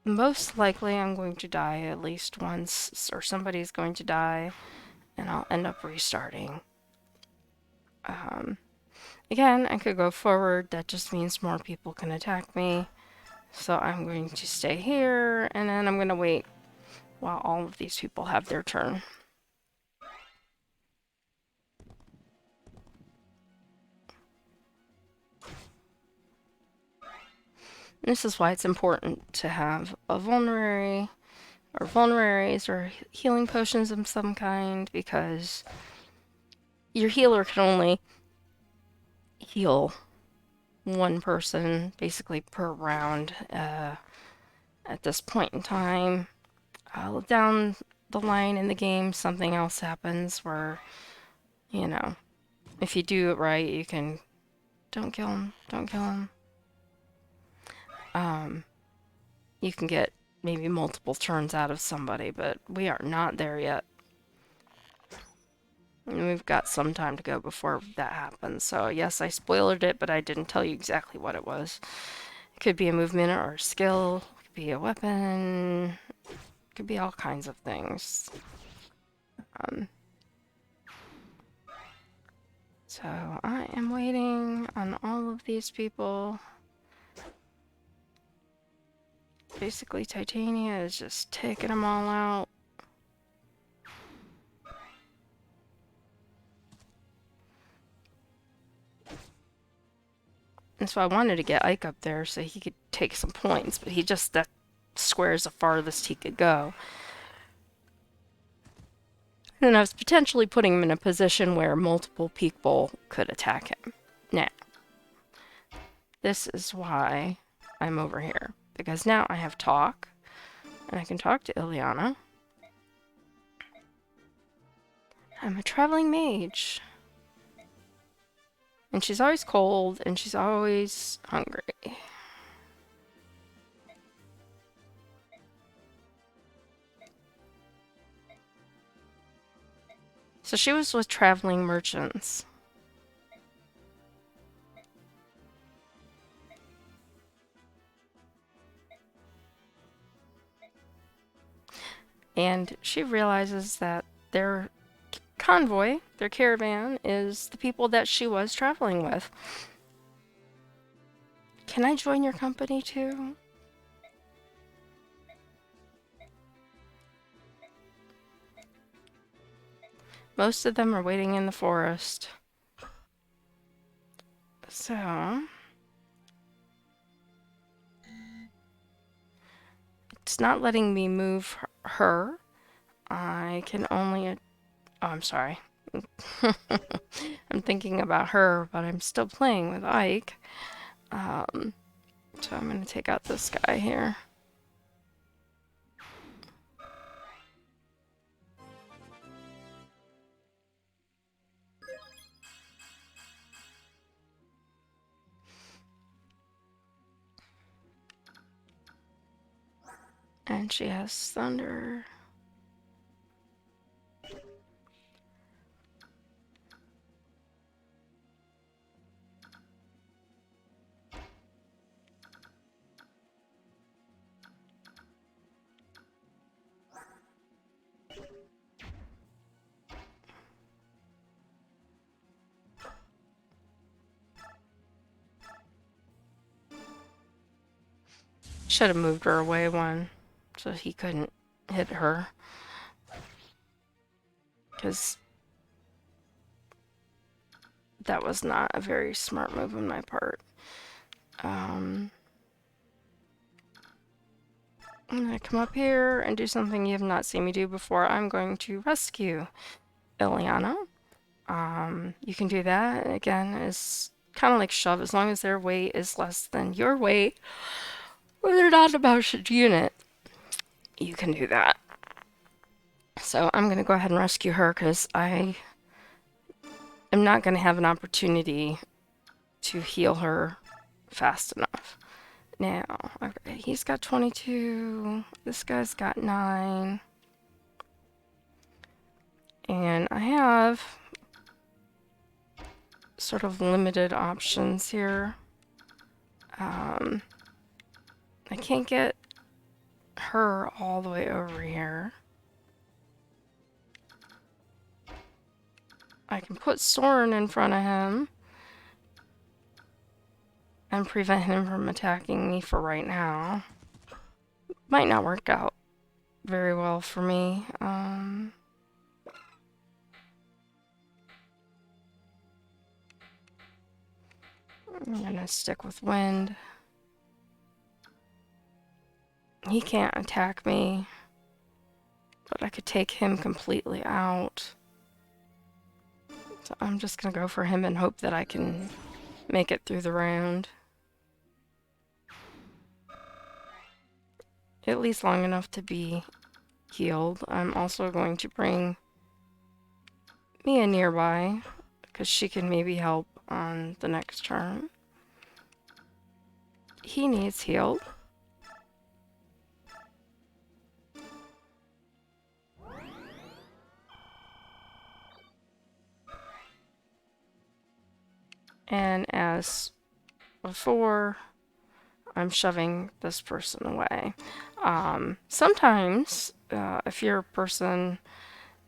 Most likely I'm going to die at least once, or somebody's going to die, and I'll end up restarting. Again, I could go forward, that just means more people can attack me. So I'm going to stay here, and then I'm going to wait while all of these people have their turn. This is why it's important to have a vulnerary, or vulneraries, or healing potions of some kind, because your healer can only heal one person basically per round at this point in time. Down the line in the game, something else happens where, if you do it right, you can... Don't kill him. You can get maybe multiple turns out of somebody, but we are not there yet. And we've got some time to go before that happens. So yes, I spoiled it, but I didn't tell you exactly what it was. It could be a movement or a skill, it could be a weapon, it could be all kinds of things. So I am waiting on all of these people. Basically, Titania is just taking them all out. And so I wanted to get Ike up there so he could take some points, but that square is the farthest he could go. And I was potentially putting him in a position where multiple people could attack him. Now, this is why I'm over here. Because now I have talk, and I can talk to Ileana. I'm a traveling mage. And she's always cold, and she's always hungry. So she was with traveling merchants. And she realizes that their convoy, their caravan, is the people that she was traveling with. Can I join your company too? Most of them are waiting in the forest. So it's not letting me move her. I can only... Oh, I'm sorry. I'm thinking about her, but I'm still playing with Ike. So I'm going to take out this guy here. And she has thunder. Should have moved her away one so he couldn't hit her. Because that was not a very smart move on my part. I'm going to come up here and do something you have not seen me do before. I'm going to rescue Ileana. You can do that. Again, it's kind of like shove. As long as their weight is less than your weight, or they're not a motion unit, you can do that. So I'm going to go ahead and rescue her because I am not going to have an opportunity to heal her fast enough. Now, okay, he's got 22. This guy's got 9. And I have sort of limited options here. I can't get her all the way over here. I can put Soren in front of him and prevent him from attacking me for right now. Might not work out very well for me. I'm gonna stick with wind. He can't attack me, but I could take him completely out. So I'm just gonna go for him and hope that I can make it through the round. At least long enough to be healed. I'm also going to bring Mia nearby, because she can maybe help on the next turn. He needs healed. And as before, I'm shoving this person away. Sometimes, if your person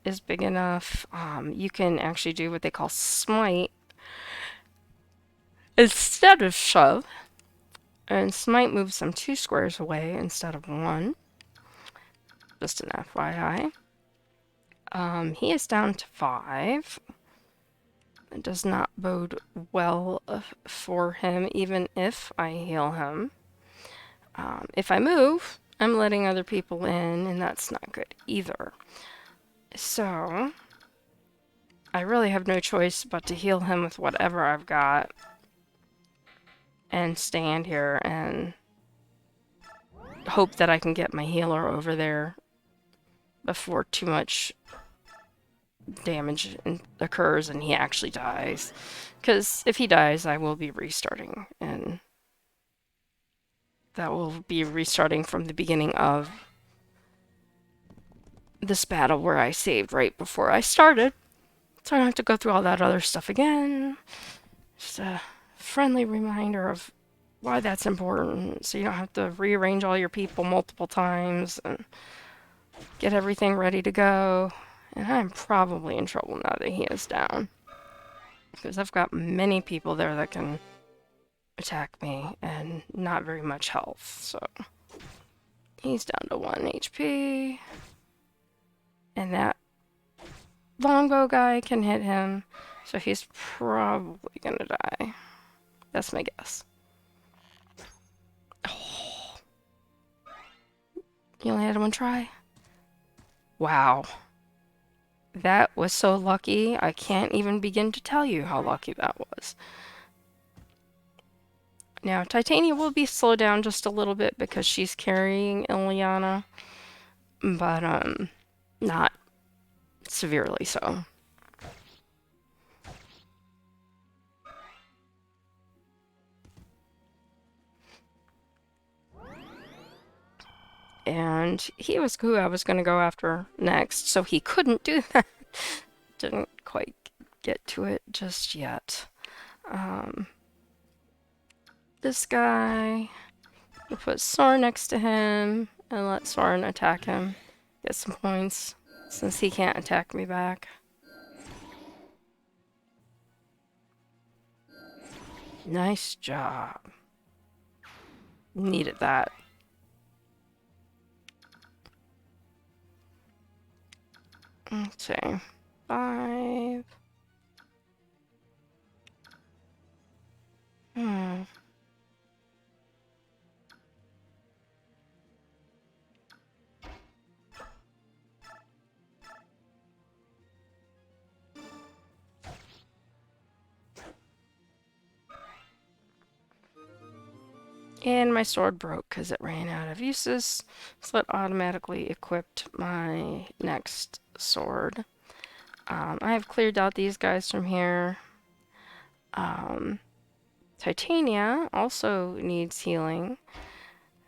is big enough, you can actually do what they call smite instead of shove. And smite moves them 2 squares away instead of 1. Just an FYI. He is down to 5. It does not bode well for him, even if I heal him. If I move, I'm letting other people in, and that's not good either. So, I really have no choice but to heal him with whatever I've got and stand here and hope that I can get my healer over there before too much damage occurs and he actually dies. Because if he dies, I will be restarting, and that will be restarting from the beginning of this battle where I saved right before I started. So I don't have to go through all that other stuff again. Just a friendly reminder of why that's important, so you don't have to rearrange all your people multiple times and get everything ready to go. And I'm probably in trouble now that he is down, because I've got many people there that can attack me and not very much health. So he's down to 1 HP, and that longbow guy can hit him, so he's probably gonna die. That's my guess. Oh, you only had 1 try? Wow. That was so lucky, I can't even begin to tell you how lucky that was. Now, Titania will be slowed down just a little bit because she's carrying Ileana, but, not severely so. And he was who I was going to go after next, so he couldn't do that. Didn't quite get to it just yet. This guy, we'll put Soren next to him and let Soren attack him. Get some points, since he can't attack me back. Nice job. Needed that. Let's see. 5. Hmm. And my sword broke because it ran out of uses, so it automatically equipped my next sword. I have cleared out these guys from here. Titania also needs healing,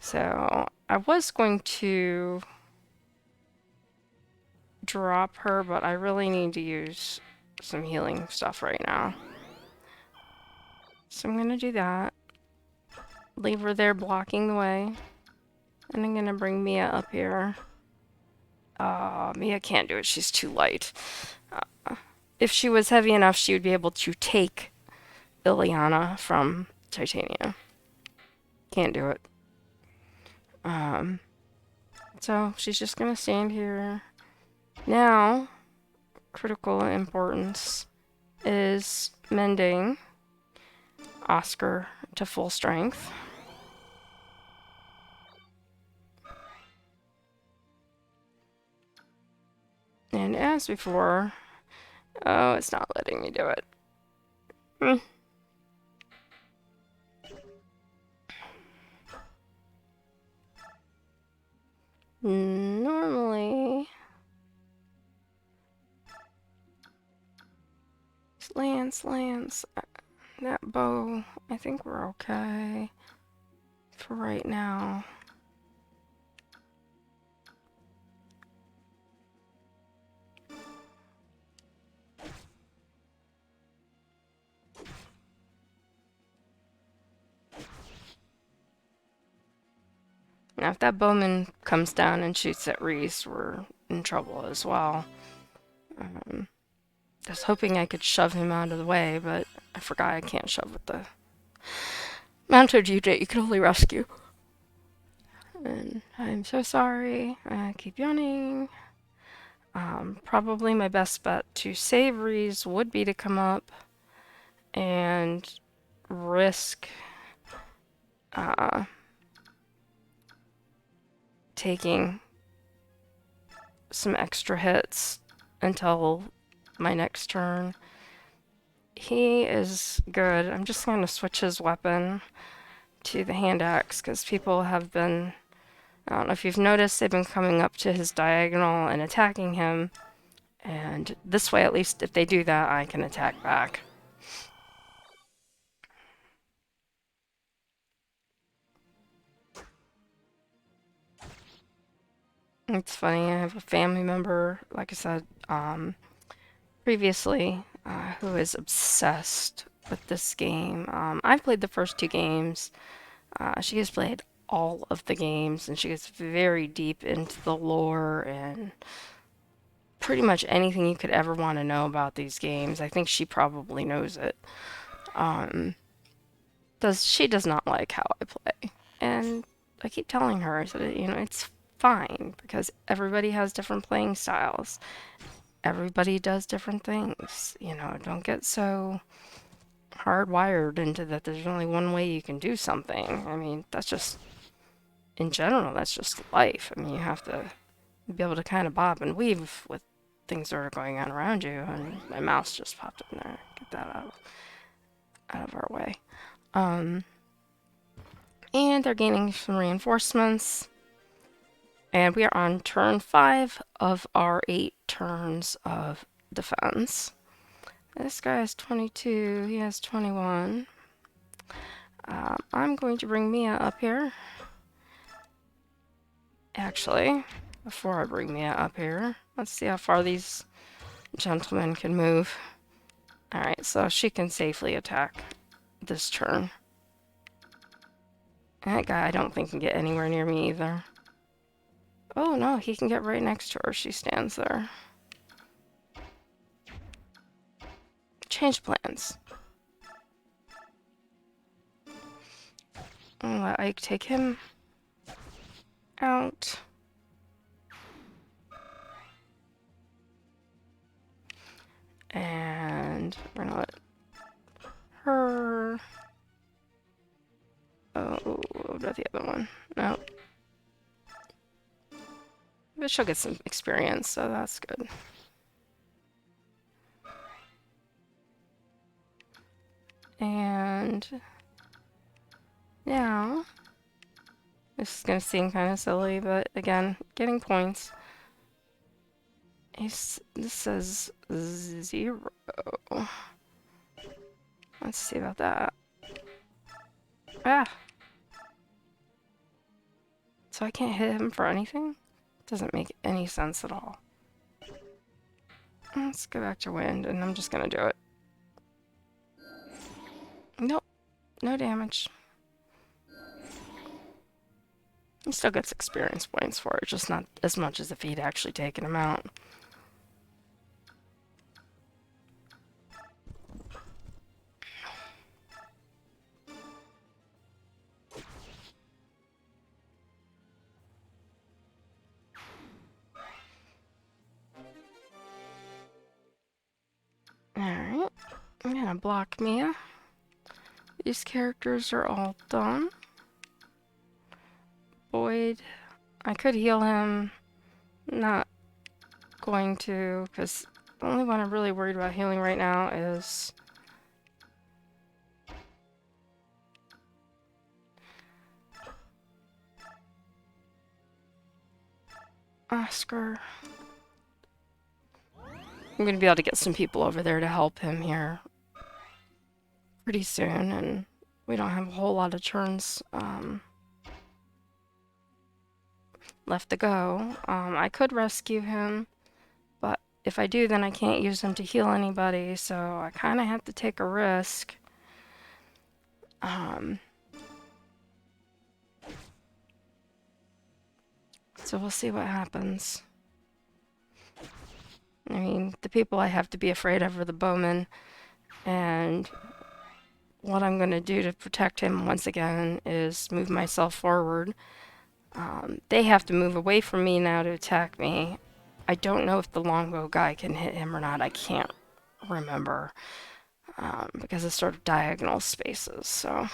so I was going to drop her, but I really need to use some healing stuff right now. So I'm gonna do that. Leave her there blocking the way. And I'm gonna bring Mia up here. Mia can't do it, she's too light. If she was heavy enough, she would be able to take Ileana from Titania. Can't do it. So she's just gonna stand here. Now, critical importance is mending Oscar to full strength. And as before, oh, it's not letting me do it. Normally, Lance, that bow, I think we're okay for right now. Now, if that bowman comes down and shoots at Reese, we're in trouble as well. I was hoping I could shove him out of the way, but I forgot I can't shove with the mounted unit. You can only rescue. And I'm so sorry. I keep yawning. Probably my best bet to save Reese would be to come up and risk taking some extra hits until my next turn. He is good. I'm just going to switch his weapon to the hand axe because people have been, I don't know if you've noticed, they've been coming up to his diagonal and attacking him. And this way, at least, if they do that, I can attack back. It's funny, I have a family member, like I said, previously, who is obsessed with this game. I've played the first two games. She has played all of the games, and she gets very deep into the lore and pretty much anything you could ever want to know about these games. I think she probably knows it. She does not like how I play, and I keep telling her that it's fine because everybody has different playing styles. Everybody does different things. Don't get so hardwired into that there's only one way you can do something. I mean, that's just, in general, that's just life. I mean, you have to be able to kind of bob and weave with things that are going on around you. And my mouse just popped in there. Get that out of our way. And they're gaining some reinforcements. And we are on turn 5 of our 8 turns of defense. This guy has 22, he has 21. I'm going to bring Mia up here. Actually, before I bring Mia up here, let's see how far these gentlemen can move. Alright, so she can safely attack this turn. That guy I don't think can get anywhere near me either. Oh no, he can get right next to her. She stands there. Change plans. I'll let Ike take him out. And we're gonna let her. Oh, what about the other one? No. But she'll get some experience, so that's good. And now, this is gonna seem kind of silly, but again, getting points. This says 0. Let's see about that. Ah! So I can't hit him for anything? Doesn't make any sense at all. Let's go back to wind, and I'm just gonna do it. Nope, no damage. He still gets experience points for it, just not as much as if he'd actually taken him out. Alright, I'm gonna block Mia. These characters are all done. Boyd, I could heal him. Not going to, because the only one I'm really worried about healing right now is Oscar. I'm going to be able to get some people over there to help him here pretty soon, and we don't have a whole lot of turns left to go. I could rescue him, but if I do, then I can't use him to heal anybody, so I kind of have to take a risk. So we'll see what happens. I mean, the people I have to be afraid of are the bowmen, and what I'm going to do to protect him once again is move myself forward. They have to move away from me now to attack me. I don't know if the longbow guy can hit him or not. I can't remember because it's sort of diagonal spaces, so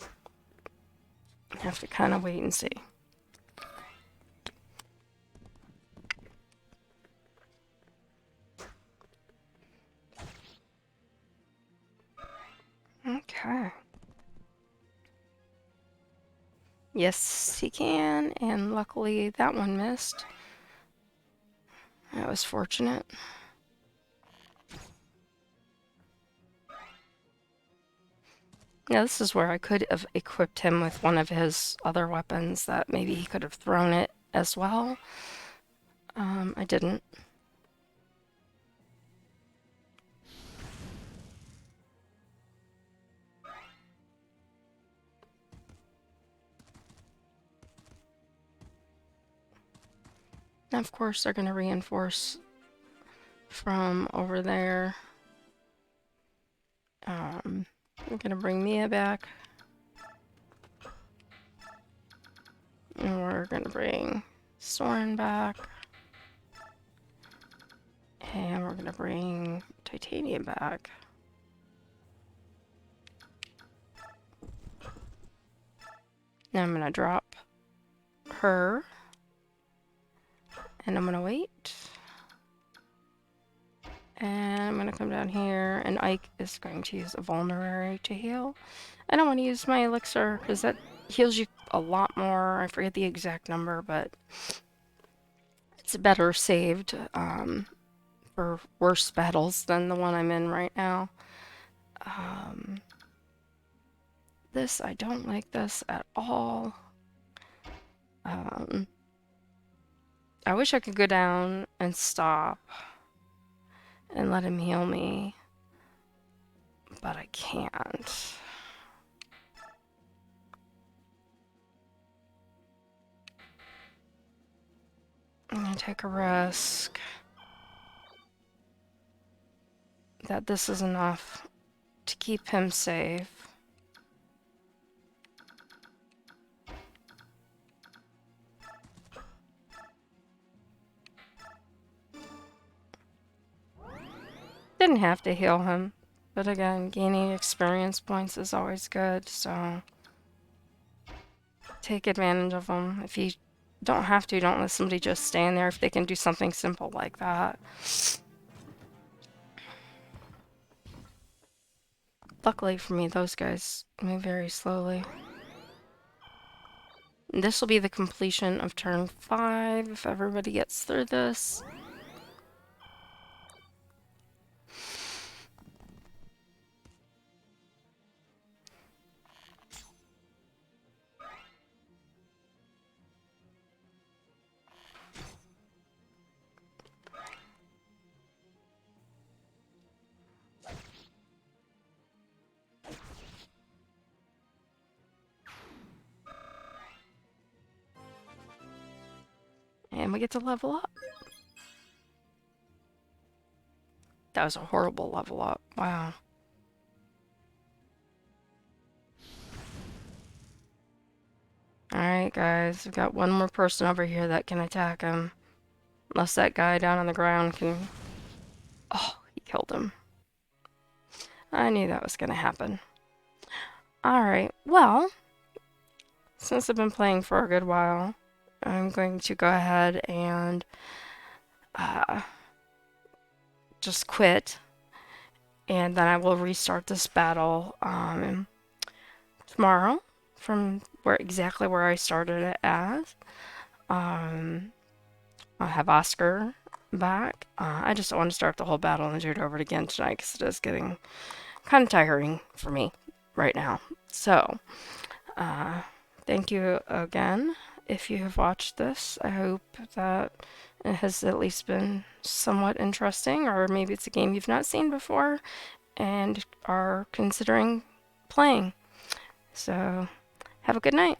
I have to kind of wait and see. Okay. Yes, he can, and luckily that one missed. That was fortunate. Yeah, this is where I could have equipped him with one of his other weapons that maybe he could have thrown it as well. I didn't. And of course, they're going to reinforce from over there. We're going to bring Mia back. And we're going to bring Soren back. And we're going to bring Titanium back. Now I'm going to drop her. And I'm going to wait. And I'm going to come down here, and Ike is going to use a vulnerary to heal. I don't want to use my elixir, because that heals you a lot more. I forget the exact number, but it's better saved for worse battles than the one I'm in right now. This, I don't like this at all. I wish I could go down and stop and let him heal me, but I can't. I'm gonna take a risk that this is enough to keep him safe. Didn't have to heal him, but again, gaining experience points is always good, so take advantage of them. If you don't have to, don't let somebody just stand there if they can do something simple like that. Luckily for me, those guys move very slowly. This will be the completion of turn 5 if everybody gets through this. And we get to level up. That was a horrible level up. Wow. Alright, guys. We've got one more person over here that can attack him. Unless that guy down on the ground can... Oh, he killed him. I knew that was going to happen. Alright, well, since I've been playing for a good while, I'm going to go ahead and just quit. And then I will restart this battle tomorrow from exactly where I started it as. I'll have Oscar back. I just don't want to start the whole battle and do it over again tonight because it is getting kind of tiring for me right now. So, thank you again. If you have watched this, I hope that it has at least been somewhat interesting, or maybe it's a game you've not seen before and are considering playing. So, have a good night.